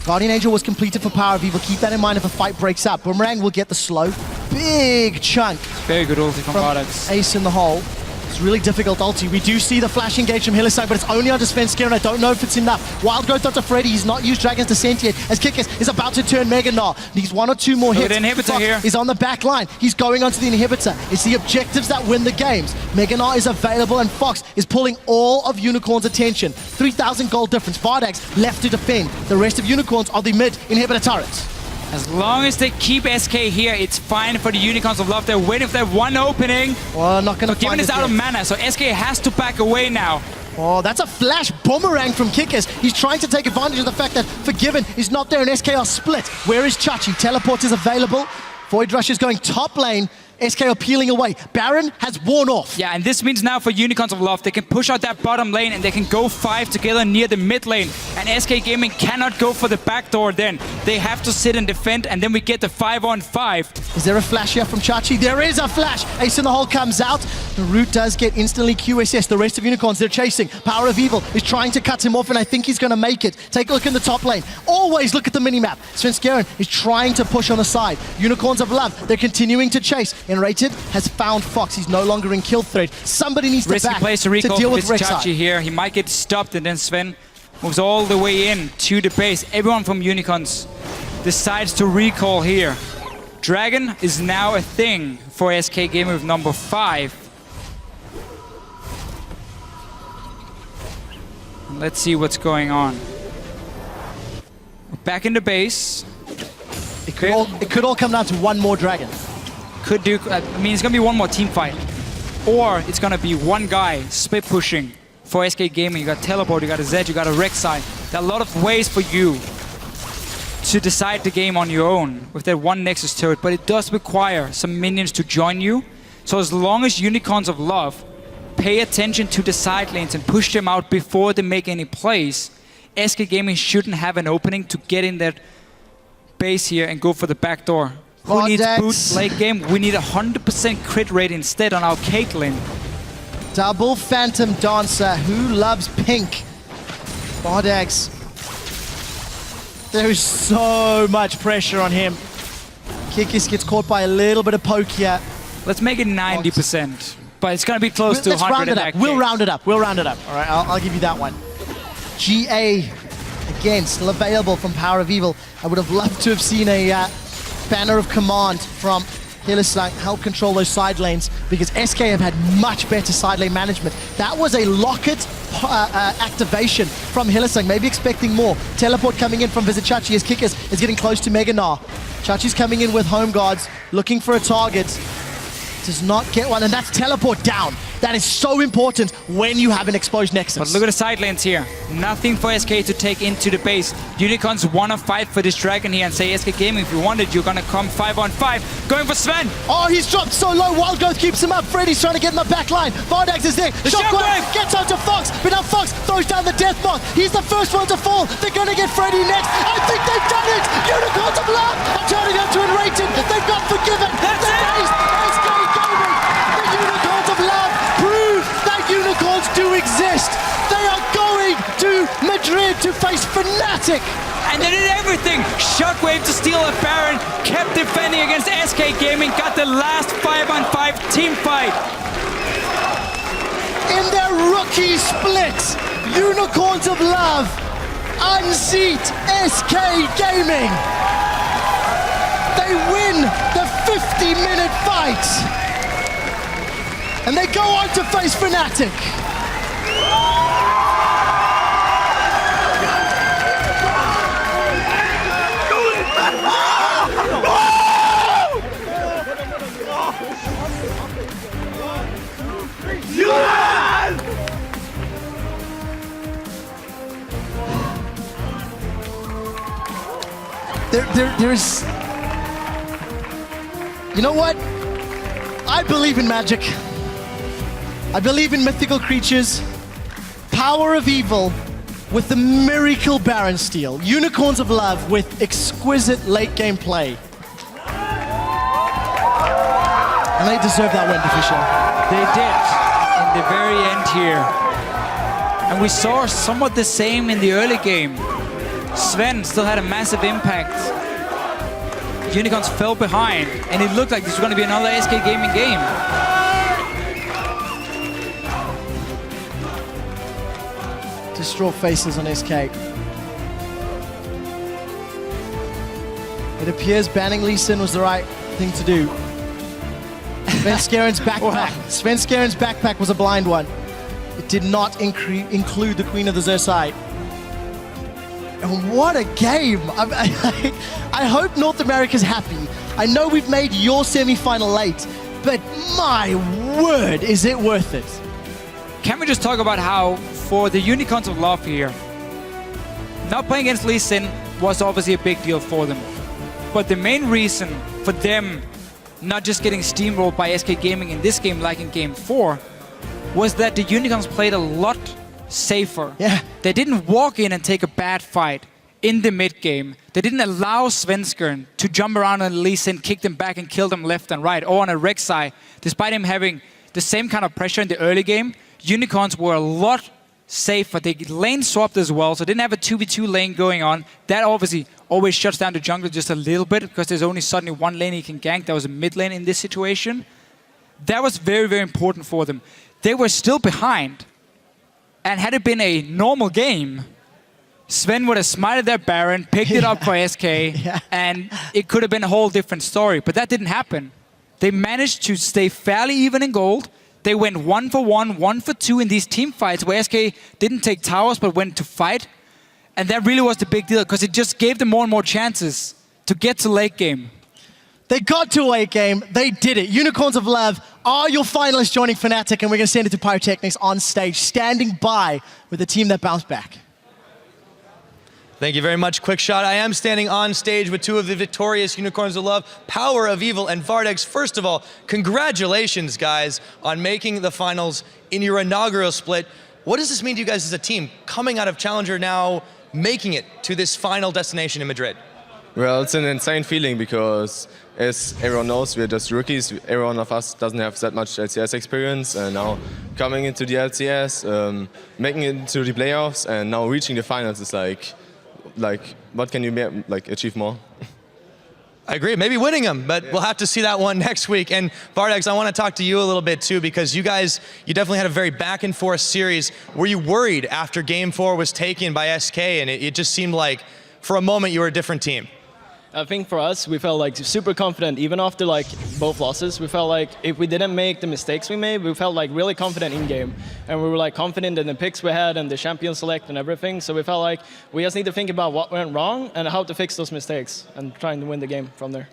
Guardian Angel was completed for Power of Evil. Keep that in mind if a fight breaks up. Boomerang will get the slow. Big chunk. Very good ulti from Vardax. Ace in the hole. It's really difficult ulti. We do see the flash engage from Hylissang, but it's only on Defense Gear, and I don't know if it's enough. Wild Growth onto Freddy. He's not used Dragon's Descent yet, as Kikis is about to turn Mega Gnar. Needs 1 or 2 more hits. Look at the inhibitor Fox here. is on the back line. He's going onto the inhibitor. It's the objectives that win the games. Mega Gnar is available, and Fox is pulling all of Unicorn's attention. 3,000 gold difference. Vardax left to defend. The rest of Unicorns are the mid inhibitor turrets. As long as they keep SK here, it's fine for the Unicorns of Love. They're waiting for that one opening. Well, not going to Given is out of mana, so SK has to back away now. Oh, that's a flash boomerang from Kikis. He's trying to take advantage of the fact that Forgiven is not there and SK are split. Where is Chachi? Teleport is available. Void Rush is going top lane. SK are peeling away. Baron has worn off. Yeah, and this means now for Unicorns of Love, they can push out that bottom lane and they can go 5 together near the mid lane. And SK Gaming cannot go for the backdoor then. They have to sit and defend, and then we get the 5-on-5. Is there a flash here from Chachi? There is a flash. Ace in the hole comes out. The root does get instantly QSS. The rest of Unicorns, they're chasing. Power of Evil is trying to cut him off, and I think he's going to make it. Take a look in the top lane. Always look at the minimap. Svenskeren is trying to push on the side. Unicorns of Love, they're continuing to chase. Enrated has found Fox. He's no longer in kill threat. Somebody needs to back Place to recall deal with Chachi here. He might get stopped, and then Sven moves all the way in to the base. Everyone from Unicorns decides to recall here. Dragon is now a thing for SK Gaming with number 5. Let's see what's going on. Back in the base. It could all come down to one more Dragon. Could do. I mean, it's gonna be one more team fight, or it's gonna be one guy split pushing for SK Gaming. You got Teleport, you got a Zed, you got a Rek'Sai. There are a lot of ways for you to decide the game on your own with that one Nexus turret, but it does require some minions to join you. So as long as Unicorns of Love pay attention to the side lanes and push them out before they make any plays, SK Gaming shouldn't have an opening to get in that base here and go for the back door. Who needs boots late game? We need 100% crit rate instead on our Caitlyn. Double Phantom Dancer. Who loves pink? Vardax. There is so much pressure on him. Kikis gets caught by a little bit of poke here. Let's make it 90%. But it's going to be close to 100 round it up. We'll round it up. We'll round it up. All right, I'll give you that one. GA, again, still available from Power of Evil. I would have loved to have seen a banner of command from Hylissang help control those side lanes, because SK have had much better side lane management. That was a Locket activation from Hylissang, maybe expecting more. Teleport coming in from Vizicachi as Kikis is getting close to Mega Gnar. Chachi's coming in with home guards, looking for a target. Does not get one, and that's Teleport down. That is so important when you have an exposed Nexus. But look at the side lanes here. Nothing for SK to take into the base. Unicorns want to fight for this Dragon here and say, SK Gaming, if you want it, you're going to come 5-on-5. Going for Sven. Oh, he's dropped so low. Wild Growth keeps him up. Freddy's trying to get in the back line. Vardax is there. The Shockwave gets onto Fox, but now Fox throws down the Death Moth. He's the first one to fall. They're going to get Freddy next. I think they've done it. Unicorns of Love are turning up to Enrated. They've got Forgiven. That's it. SK Gaming. The Unicorns of Love prove that Unicorns do exist. They are going to Madrid to face Fnatic. And they did everything. Shockwave to steal a Baron, kept defending against SK Gaming, got the last 5-on-5 team fight. In their rookie split, Unicorns of Love unseat SK Gaming. They win the 50-minute fight. And they go on to face Fnatic. There's... You know what? I believe in magic. I believe in mythical creatures. Power of evil with the miracle Baron steal. Unicorns of love with exquisite late game play. And they deserve that win, Fisher. They did in the very end here. And we saw somewhat the same in the early game. Sven still had a massive impact. Unicorns fell behind, and it looked like this was going to be another SK Gaming game. Distraught faces on SK. It appears banning Lee Sin was the right thing to do. Svenskaren's backpack. Svenskaren's backpack was a blind one. It did not include the Queen of the Zersite. And what a game! I hope North America's happy. I know we've made your semi-final late, but my word, is it worth it? Can we just talk about how, for the Unicorns of Love here, not playing against Lee Sin was obviously a big deal for them. But the main reason for them not just getting steamrolled by SK Gaming in this game like in Game 4 was that the Unicorns played a lot safer. Yeah. They didn't walk in and take a bad fight in the mid game. They didn't allow Svenskeren to jump around on Lee Sin, kick them back and kill them left and right, or on a Rek'Sai. Despite him having the same kind of pressure in the early game, Unicorns were a lot safer. They lane swapped as well, so they didn't have a 2v2 lane going on. That obviously always shuts down the jungler just a little bit because there's only suddenly one lane he can gank. That was a mid lane in this situation. That was very, very important for them. They were still behind. And had it been a normal game, Sven would have smited their Baron, picked it up for SK, and it could have been a whole different story. But that didn't happen. They managed to stay fairly even in gold. They went 1 for 1, 1 for 2 in these team fights where SK didn't take towers but went to fight. And that really was the big deal because it just gave them more and more chances to get to late game. They got to late game. They did it. Unicorns of Love are your finalists joining Fnatic, and we're going to send it to Pyrotechnics on stage, standing by with the team that bounced back. Thank you very much, Quick Shot. I am standing on stage with two of the victorious Unicorns of Love, Power of Evil and Vardex. First of all, congratulations, guys, on making the finals in your inaugural split. What does this mean to you guys as a team, coming out of Challenger now, making it to this final destination in Madrid? Well, it's an insane feeling because, as everyone knows, we're just rookies. Every one of us doesn't have that much LCS experience, and now coming into the LCS, making it into the playoffs, and now reaching the finals is like what can you achieve more? I agree, maybe winning them, but we'll have to see that one next week. And Vardex, I want to talk to you a little bit too, because you guys, you definitely had a very back and forth series. Were you worried after Game 4 was taken by SK, and it just seemed like, for a moment, you were a different team? I think for us, we felt like super confident, even after like both losses. We felt like if we didn't make the mistakes we made, we felt like really confident in game. And we were like confident in the picks we had and the champion select and everything. So we felt like we just need to think about what went wrong and how to fix those mistakes and trying to win the game from there.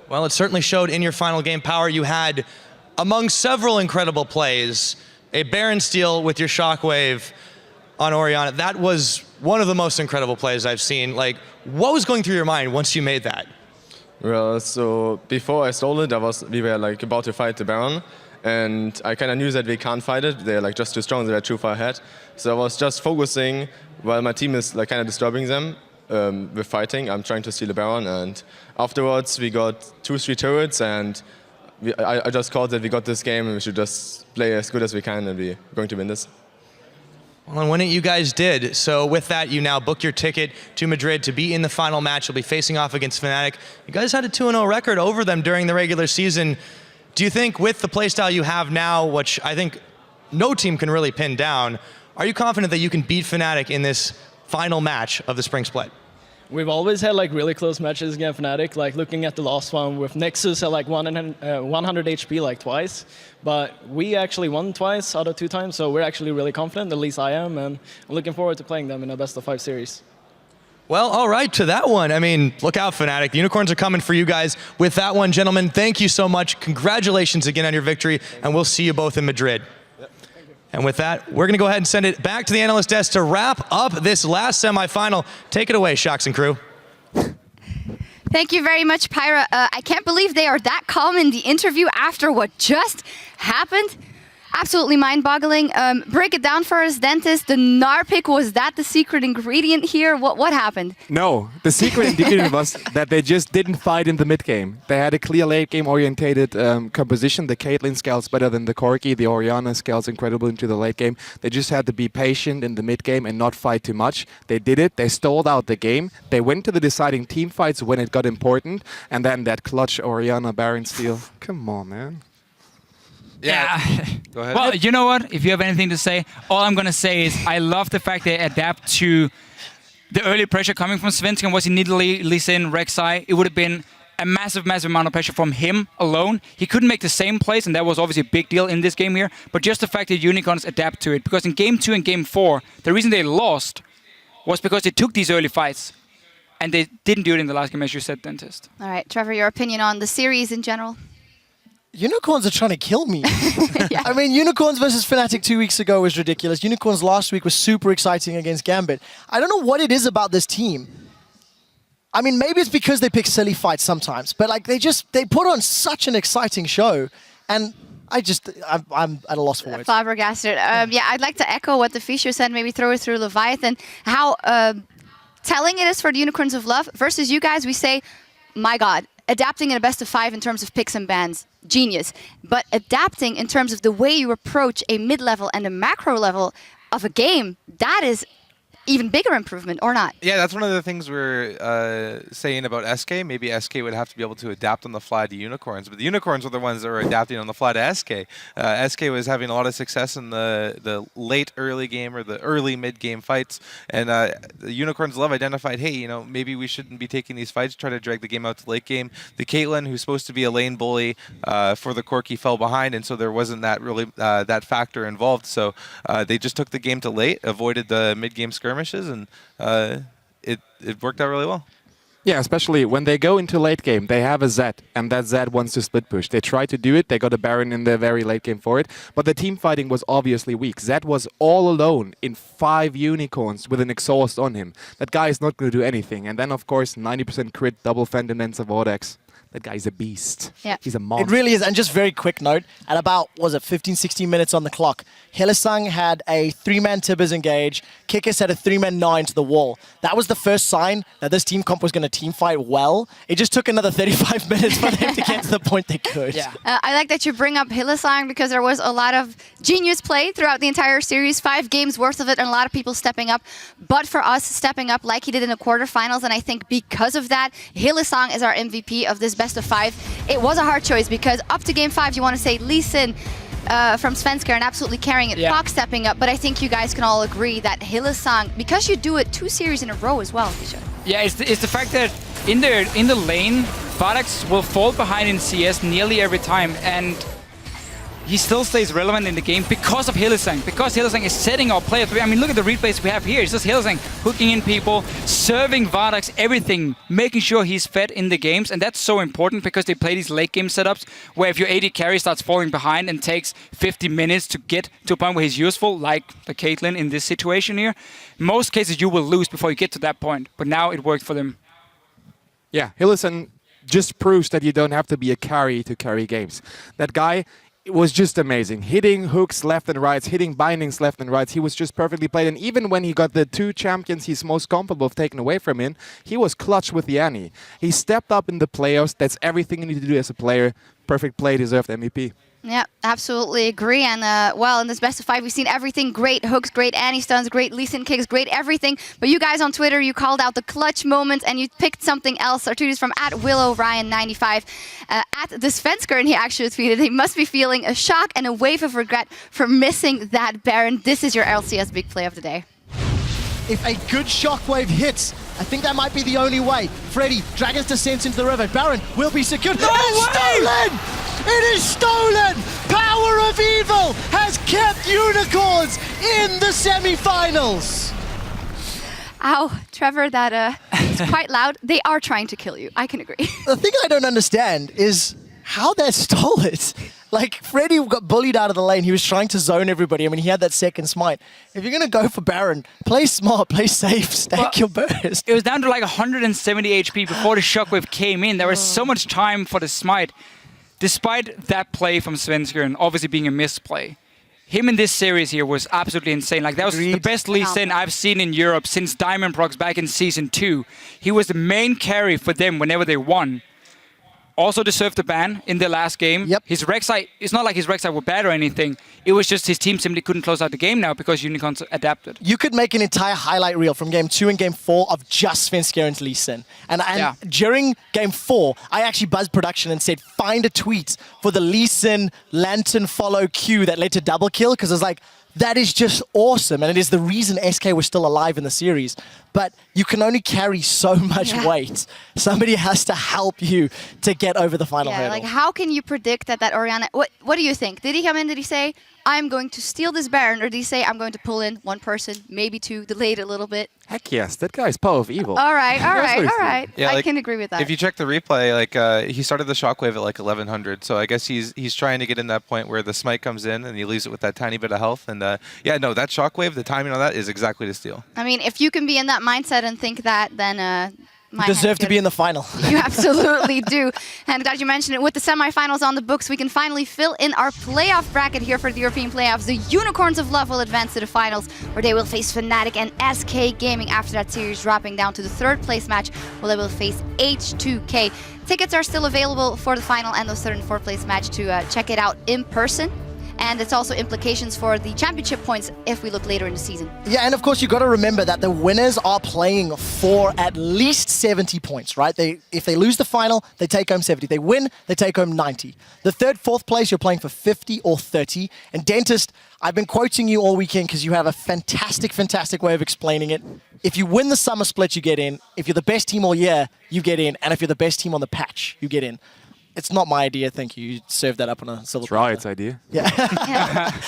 Well, it certainly showed in your final game, Power. You had, among several incredible plays, a Baron steal with your Shockwave on Orianna. That was one of the most incredible plays I've seen. Like, what was going through your mind once you made that? Well, so before I stole it, we were like about to fight the Baron, and I kind of knew that we can't fight it. They're like just too strong. They're too far ahead. So I was just focusing while my team is like kind of disturbing them with fighting. I'm trying to steal the Baron, and afterwards we got 2-3 turrets, and I just called that we got this game and we should just play as good as we can, and we're going to win this. Well, and winning you guys did. So with that, you now book your ticket to Madrid to be in the final match. You'll be facing off against Fnatic. You guys had a 2-0 record over them during the regular season. Do you think with the playstyle you have now, which I think no team can really pin down, are you confident that you can beat Fnatic in this final match of the Spring Split? We've always had like really close matches against Fnatic, like looking at the last one with Nexus at like 100 HP like twice. But we actually won twice out of 2 times, so we're actually really confident, at least I am, and I'm looking forward to playing them in a best of 5 series. Well, all right, to that one. I mean, look out, Fnatic. The Unicorns are coming for you guys. With that one, gentlemen, thank you so much. Congratulations again on your victory, and we'll see you both in Madrid. And with that, we're going to go ahead and send it back to the analyst desk to wrap up this last semifinal. Take it away, Shocks and crew. Thank you very much, Pyra. I can't believe they are that calm in the interview after what just happened. Absolutely mind-boggling. Break it down for us, Dentist. The Gnar pick, was that the secret ingredient here? What happened? No, the secret ingredient was that they just didn't fight in the mid game. They had a clear late game orientated composition. The Caitlyn scales better than the Corki. The Orianna scales incredible into the late game. They just had to be patient in the mid game and not fight too much. They did it. They stalled out the game. They went to the deciding team fights when it got important. And then that clutch Orianna Baron steal. Come on, man. Yeah. Go ahead. Well, you know what? If you have anything to say, all I'm going to say is I love the fact they adapt to the early pressure coming from Svenskeren. Was he needed Lee Sin, Rek'Sai? It would have been a massive amount of pressure from him alone. He couldn't make the same plays, and that was obviously a big deal in this game here. But just the fact that Unicorns adapt to it. Because in Game 2 and Game 4, the reason they lost was because they took these early fights. And they didn't do it in the last game, as you said, Dentist. All right, Trevor, your opinion on the series in general? Unicorns are trying to kill me. I mean, Unicorns versus Fnatic 2 weeks ago was ridiculous. Unicorns last week was super exciting against Gambit. I don't know what it is about this team. I mean, maybe it's because they pick silly fights sometimes, but like they put on such an exciting show, and I'm at a loss for words. Flabbergasted. Yeah, I'd like to echo what the Fisher said, maybe throw it through Leviathan, how telling it is for the Unicorns of Love versus you guys. We say, my God, adapting in a best of 5 in terms of picks and bans, genius. But adapting in terms of the way you approach a mid-level and a macro level of a game, that is even bigger improvement, or not? Yeah, that's one of the things we're saying about SK. Maybe SK would have to be able to adapt on the fly to Unicorns, but the Unicorns are the ones that were adapting on the fly to SK. SK was having a lot of success in the late early game or the early mid-game fights, and the Unicorns Love identified, hey, you know, maybe we shouldn't be taking these fights, try to drag the game out to late game. The Caitlyn, who's supposed to be a lane bully for the Corki, fell behind, and so there wasn't that really that factor involved. So they just took the game to late, avoided the mid-game skirmishes, and it worked out really well. Yeah, especially when they go into late game, they have a Zed, and that Zed wants to split push. They try to do it, they got a Baron in the very late game for it, but the team fighting was obviously weak. Zed was all alone in 5 Unicorns with an exhaust on him. That guy is not going to do anything. And then, of course, 90% crit, double Phantom Dance of Vortex. That guy's a beast. Yeah. He's a monster. It really is. And just very quick note, at about, 15, 16 minutes on the clock, Hylissang had a 3-man Tibbers engage, Kikis had a 3-man Gnar into the wall. That was the first sign that this team comp was going to team fight well. It just took another 35 minutes for them to get to the point they could. Yeah. I like that you bring up Hylissang because there was a lot of genius play throughout the entire series, 5 games worth of it, and a lot of people stepping up. But for us, stepping up like he did in the quarterfinals, and I think because of that, Hylissang is our MVP of this best of 5. It was a hard choice because up to game 5, you want to say Lee Sin from Svenskeren absolutely carrying it, Yeah. Fox stepping up. But I think you guys can all agree that Hylissang, because you do it 2 series in a row as well, Fisher. Yeah, it's the fact that in the lane, Vardax will fall behind in CS nearly every time, and he still stays relevant in the game because of Hylissang. Because Hylissang is setting our play. I mean, look at the replays we have here. It's just Hylissang hooking in people, serving Vardax everything, making sure he's fed in the games. And that's so important because they play these late game setups where if your AD carry starts falling behind and takes 50 minutes to get to a point where he's useful, like the Caitlyn in this situation here, most cases you will lose before you get to that point. But now it worked for them. Yeah, Hylissang just proves that you don't have to be a carry to carry games. That guy, it was just amazing. Hitting hooks left and right, hitting bindings left and right. He was just perfectly played. And even when he got the 2 champions he's most comfortable of taking away from him, he was clutch with the Annie. He stepped up in the playoffs. That's everything you need to do as a player. Perfect play, deserved MVP. Yeah, absolutely agree. And well, in this best of 5, we've seen everything great. Hooks, great Annie stuns, great Lee Sin kicks, great everything. But you guys on Twitter, you called out the clutch moment and you picked something else. Our tweet is from @WillowRyan95. At the Svenskeren, he actually tweeted, he must be feeling a shock and a wave of regret for missing that Baron. This is your LCS big play of the day. If a good shockwave hits, I think that might be the only way. Freddy, Dragon's Descent into the river. Baron will be secured. No It's way! stolen! It is stolen! Power of Evil has kept Unicorns in the semifinals. Ow, Trevor, that is quite loud. They are trying to kill you. I can agree. The thing I don't understand is how they stole it. Like, Freddy got bullied out of the lane. He was trying to zone everybody. I mean, he had that second smite. If you're going to go for Baron, play smart, play safe, stack your burst. It was down to like 170 HP before the Shockwave came in. There was so much time for the smite. Despite that play from Svensker and obviously being a misplay, him in this series here was absolutely insane. Like, that was the best Lee Sin I've seen in Europe since Diamond Prox back in Season 2. He was the main carry for them whenever they won. Also deserved a ban in the last game. Yep. His Rek'Sai, it's not like his Rek'Sai were bad or anything. It was just his team simply couldn't close out the game now because Unicorns adapted. You could make an entire highlight reel from Game 2 and Game 4 of just Svensker and Lee Sin. And during Game 4, I actually buzzed production and said, find a tweet for the Lee Sin Lantern follow Q that led to double kill, because I was like, that is just awesome, and it is the reason SK was still alive in the series. But you can only carry so much weight. Somebody has to help you to get over the final hurdle. Like, how can you predict that Orianna... What do you think? Did he come in, did he say, I'm going to steal this Baron, or did he say, I'm going to pull in one person, maybe two, delay it a little bit? Heck yes, that guy's power of evil. All right. Yeah, I can agree with that. If you check the replay, like he started the Shockwave at like 1100, so I guess he's trying to get in that point where the smite comes in and he leaves it with that tiny bit of health. And yeah, no, that Shockwave, the timing on that is exactly to steal. I mean, if you can be in that mindset and think that, then... you deserve to be in the final. You absolutely do. And glad you mentioned it. With the semifinals on the books, we can finally fill in our playoff bracket here for the European playoffs. The Unicorns of Love will advance to the finals, where they will face Fnatic and SK Gaming after that series, dropping down to the third place match, where they will face H2K. Tickets are still available for the final and the third and fourth place match to check it out in person. And it's also implications for the championship points if we look later in the season. Yeah, and of course, you've got to remember that the winners are playing for at least 70 points, right? If they lose the final, they take home 70. They win, they take home 90. The third, fourth place, you're playing for 50 or 30. And Dentist, I've been quoting you all weekend because you have a fantastic, fantastic way of explaining it. If you win the summer split, you get in. If you're the best team all year, you get in. And if you're the best team on the patch, you get in. It's not my idea, thank you. You served that up on a silver platter. It's idea. Yeah.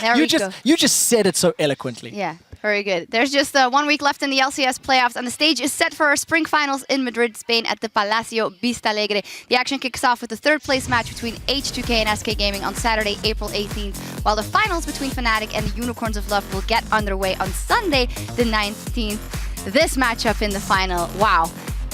There we go. You just said it so eloquently. Yeah, very good. There's just 1 week left in the LCS playoffs, and the stage is set for our spring finals in Madrid, Spain at the Palacio Vistalegre. The action kicks off with the third place match between H2K and SK Gaming on Saturday, April 18th, while the finals between Fnatic and the Unicorns of Love will get underway on Sunday, the 19th. This matchup in the final, wow.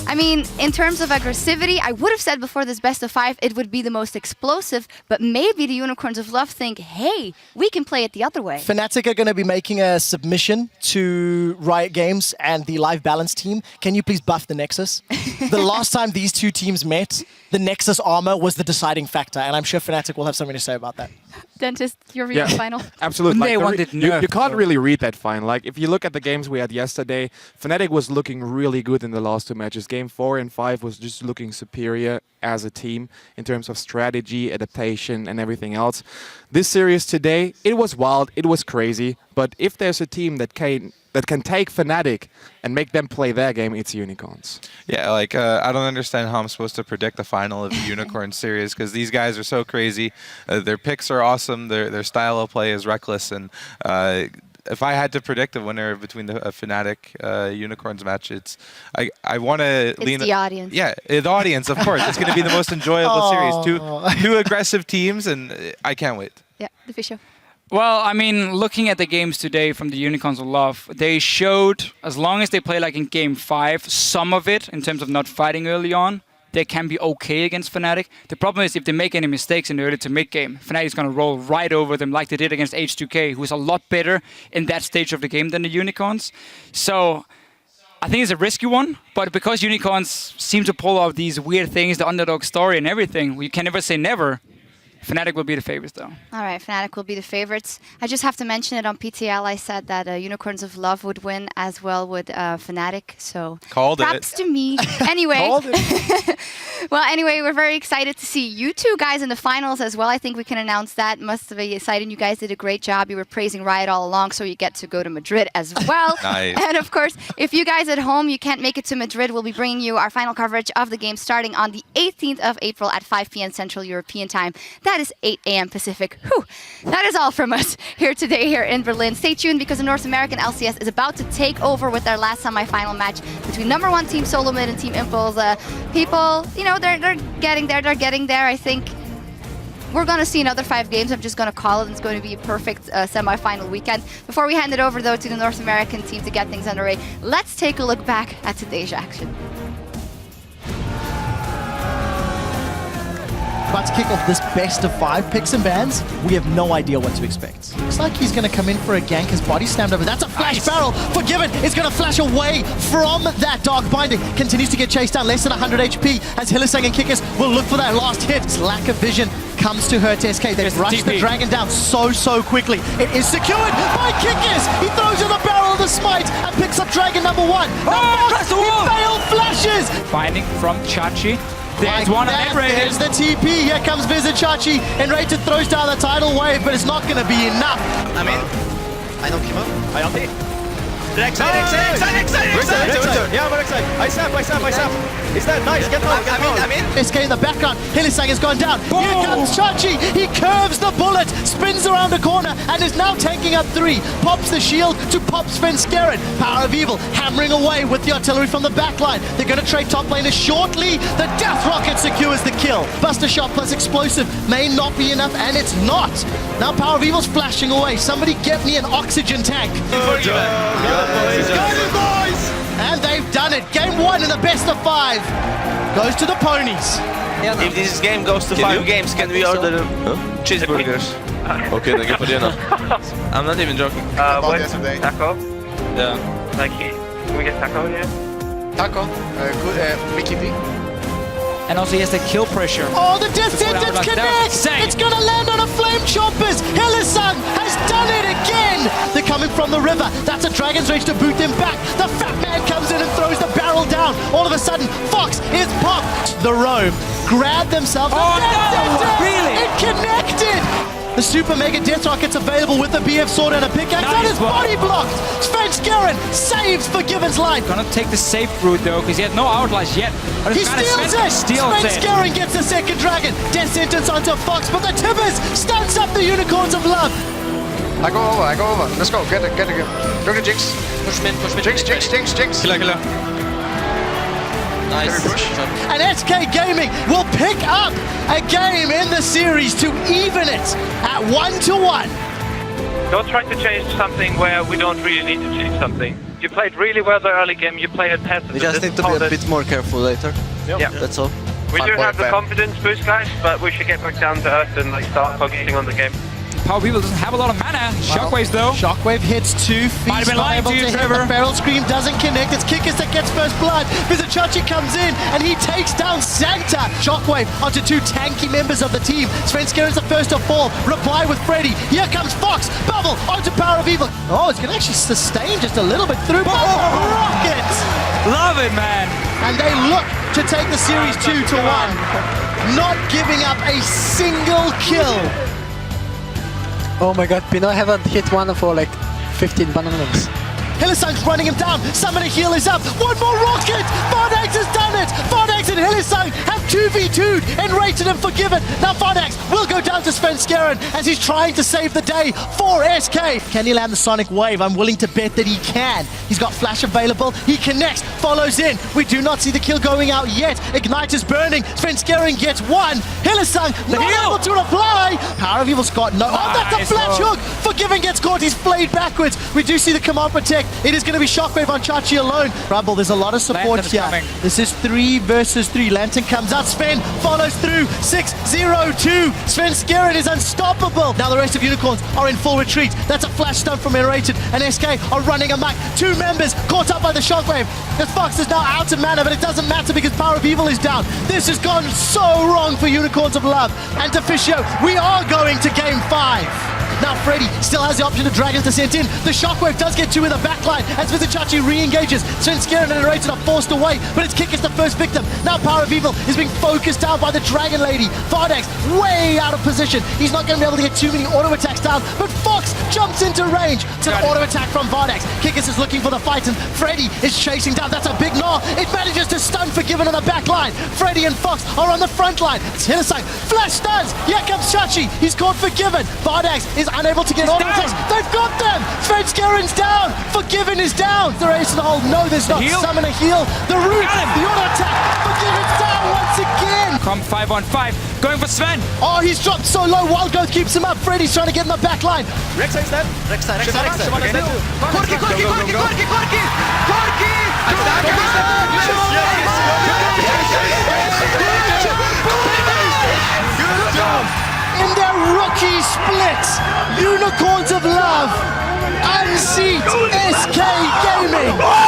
I mean, in terms of aggressivity, I would have said before this best of 5 it would be the most explosive, but maybe the Unicorns of Love think, hey, we can play it the other way. Fnatic are going to be making a submission to Riot Games and the Live Balance team. Can you please buff the Nexus? The last time these two teams met, the Nexus armor was the deciding factor, and I'm sure Fnatic will have something to say about that. Dentist, your read the final. Absolutely. Like, you can't really read that final. Like, if you look at the games we had yesterday, Fnatic was looking really good in the last two matches. Game 4 and 5 was just looking superior as a team in terms of strategy, adaptation, and everything else. This series today, it was wild, it was crazy, but if there's a team that can take Fnatic and make them play their game, it's Unicorns. Yeah, like, I don't understand how I'm supposed to predict the final of the Unicorn series, because these guys are so crazy. Their picks are awesome, their style of play is reckless, and if I had to predict a winner between the Fnatic Unicorns match, I want to lean... It's the audience. Yeah, the audience, of course. It's going to be the most enjoyable series. Two aggressive teams, and I can't wait. Yeah, the Fisho. Well, I mean, looking at the games today from the Unicorns of Love, they showed, as long as they play like in Game 5, some of it, in terms of not fighting early on, they can be okay against Fnatic. The problem is if they make any mistakes in the early to mid-game, Fnatic is going to roll right over them like they did against H2K, who's a lot better in that stage of the game than the Unicorns. So I think it's a risky one, but because Unicorns seem to pull off these weird things, the underdog story and everything, we can never say never. Fnatic will be the favorites, though. All right, Fnatic will be the favorites. I just have to mention it on PTL. I said that Unicorns of Love would win as well with Fnatic. So props to me. Anyway, well, anyway, we're very excited to see you two guys in the finals as well. I think we can announce that. Must be exciting. You guys did a great job. You were praising Riot all along, so you get to go to Madrid as well. Nice. And of course, if you guys at home, you can't make it to Madrid, we'll be bringing you our final coverage of the game starting on the 18th of April at 5 p.m. Central European Time. That is 8 a.m. Pacific. Whew. That is all from us here today here in Berlin. Stay tuned because the North American LCS is about to take over with their last semi-final match between #1 Team Solo Mid and Team Impulse. People, you know, they're getting there. They're getting there. I think we're going to see another 5 games. I'm just going to call it. It's going to be a perfect semi-final weekend. Before we hand it over, though, to the North American team to get things underway, let's take a look back at today's action. About to kick off this best of 5 picks and bans, we have no idea what to expect. Looks like he's going to come in for a gank, his body slammed over. That's a flash barrel. Forgiven is going to flash away from that Dark Binding. Continues to get chased down, less than 100 HP as Hylissang and Kickers will look for that last hit. His lack of vision comes to hurt SK. They rush the dragon down so quickly. It is secured by Kickers. He throws in the barrel of the smite and picks up dragon number 1. He failed flashes. Binding from Chachi. There's one There's the TP. Here comes Vizichachi. Enrated throws down the tidal wave, but it's not going to be enough. I'm in. I don't kill him. I don't hit. Excited. Yeah, we're excited. I sap. Is that nice? Get on. I'm in. SK in the background. Hylissang has gone down. Boom. Here comes Chachi. He curves the bullet, spins around the corner, and is now taking up 3. Pops the shield to pop Svenskeren. Power of Evil hammering away with the artillery from the backline. They're going to trade top laners shortly. The Death Rocket secures the kill. Buster Shot plus explosive may not be enough, and it's not. Now Power of Evil's flashing away. Somebody get me an oxygen tank. And they've done it. Game 1 in the best of 5 goes to the ponies. If this game goes to 5 games, can we order cheeseburgers? Okay, then get Podena. I'm not even joking. Taco? Yeah. Nike. Can we get taco here? Taco? Good. Mickey B. And also he has the kill pressure. Oh, the death sentence connects! It's gonna land on a flame choppers! Hylissang has done it again! They're coming from the river. That's a Dragon's Rage to boot them back. The fat man comes in and throws the barrel down. All of a sudden, Fox is popped. The Roam grabbed themselves. Really? It connected! The Super Mega Death Rocket's available with the BF sword and a pickaxe. That is body blocked! Svenskeren saves Forgiven's life. Gonna take the safe route though, because he had no outlaws yet. But He steals it! Svenskeren gets the second dragon. Death sentence onto Fox, but the Tibbers stands up the Unicorns of Love. I go over. Let's go. Get it. Look at Jinx. Push mid. Jinx. Killer. Nice. And SK Gaming will pick up a game in the series to even it at 1-1. Don't try to change something where we don't really need to change something. You played really well the early game, you played it passive. We just need to be a bit more careful later. Yeah. That's all. We do have the confidence boost, guys, but we should get back down to earth and start focusing on the game. Power People doesn't have a lot of mana. Shockwaves though. Shockwave hits 2 feet. Might have been lying to you, Trevor. The Feral Scream doesn't connect. It's Kickers that gets first blood. Vizichachi comes in and he takes down Santa. Shockwave onto 2 tanky members of the team. Svenskeren's the first to fall. Reply with Freddy. Here comes Fox. Bubble onto Power of Evil. Oh, it's going to actually sustain just a little bit through. Rocket! Love it, man. And they look to take the series 2-1. Not giving up a single kill. Oh my god, Pino haven't hit one for like 15 bananas. Hylissang's running him down. Summoner heal is up. One more rocket. Vardax has done it. Vardax and Hylissang have 2v2'd and rated and forgiven. Now Vardax will go down to Svenskeren as he's trying to save the day for SK. Can he land the Sonic Wave? I'm willing to bet that he can. He's got flash available. He connects, follows in. We do not see the kill going out yet. Ignite is burning. Svenskeren gets 1. Hylissang not able to reply. Power of Evil's got no. Oh, that's a flash hook. Forgiven gets caught. He's flayed backwards. We do see the command protect. It is going to be Shockwave on Chachi alone. Rumble, there's a lot of support here. Coming. This is 3 versus 3. Lantern comes out. Sven follows through. 6-0-2. Svenskeren is unstoppable. Now the rest of Unicorns are in full retreat. That's a flash stun from Enrated. And SK are running amok. 2 members caught up by the Shockwave. The Fox is now out of mana, but it doesn't matter because Power of Evil is down. This has gone so wrong for Unicorns of Love. And to Fishio, we are going to game 5. Now Freddy still has the option of Dragons to send in. The Shockwave does get 2 in the backline as Vizichachi re-engages. Svenskeren and Enrated are forced away, but it's Kick is the first victim. Now Power of Evil is being focused down by the Dragon Lady. Vardax way out of position. He's not going to be able to get too many auto attacks down, but Fox jumps into range. It's an auto attack from Vardax. Kickers is looking for the fight, and Freddy is chasing down. That's a big gnaw. It manages to stun Forgiven on the back line. Freddy and Fox are on the front line. It's Hylissang. Flash stuns. Here comes Chachi. He's caught Forgiven. Vardax is unable to get auto attacks. They've got them. Svenskeren's down. Forgiven is down. The race in the hole. No, there's not. Summoner heal. The root. The auto attack. Forgiven's down once again. Come 5-on-5. Going for Sven. Oh, he's dropped so low. Wild Growth keeps him up. Freddy's trying to get in the back line. Rek'Sai is dead. Rek'Sai. Shimon is dead too. Corki! Good job. In their rookie split, Unicorns of Love unseat SK Gaming.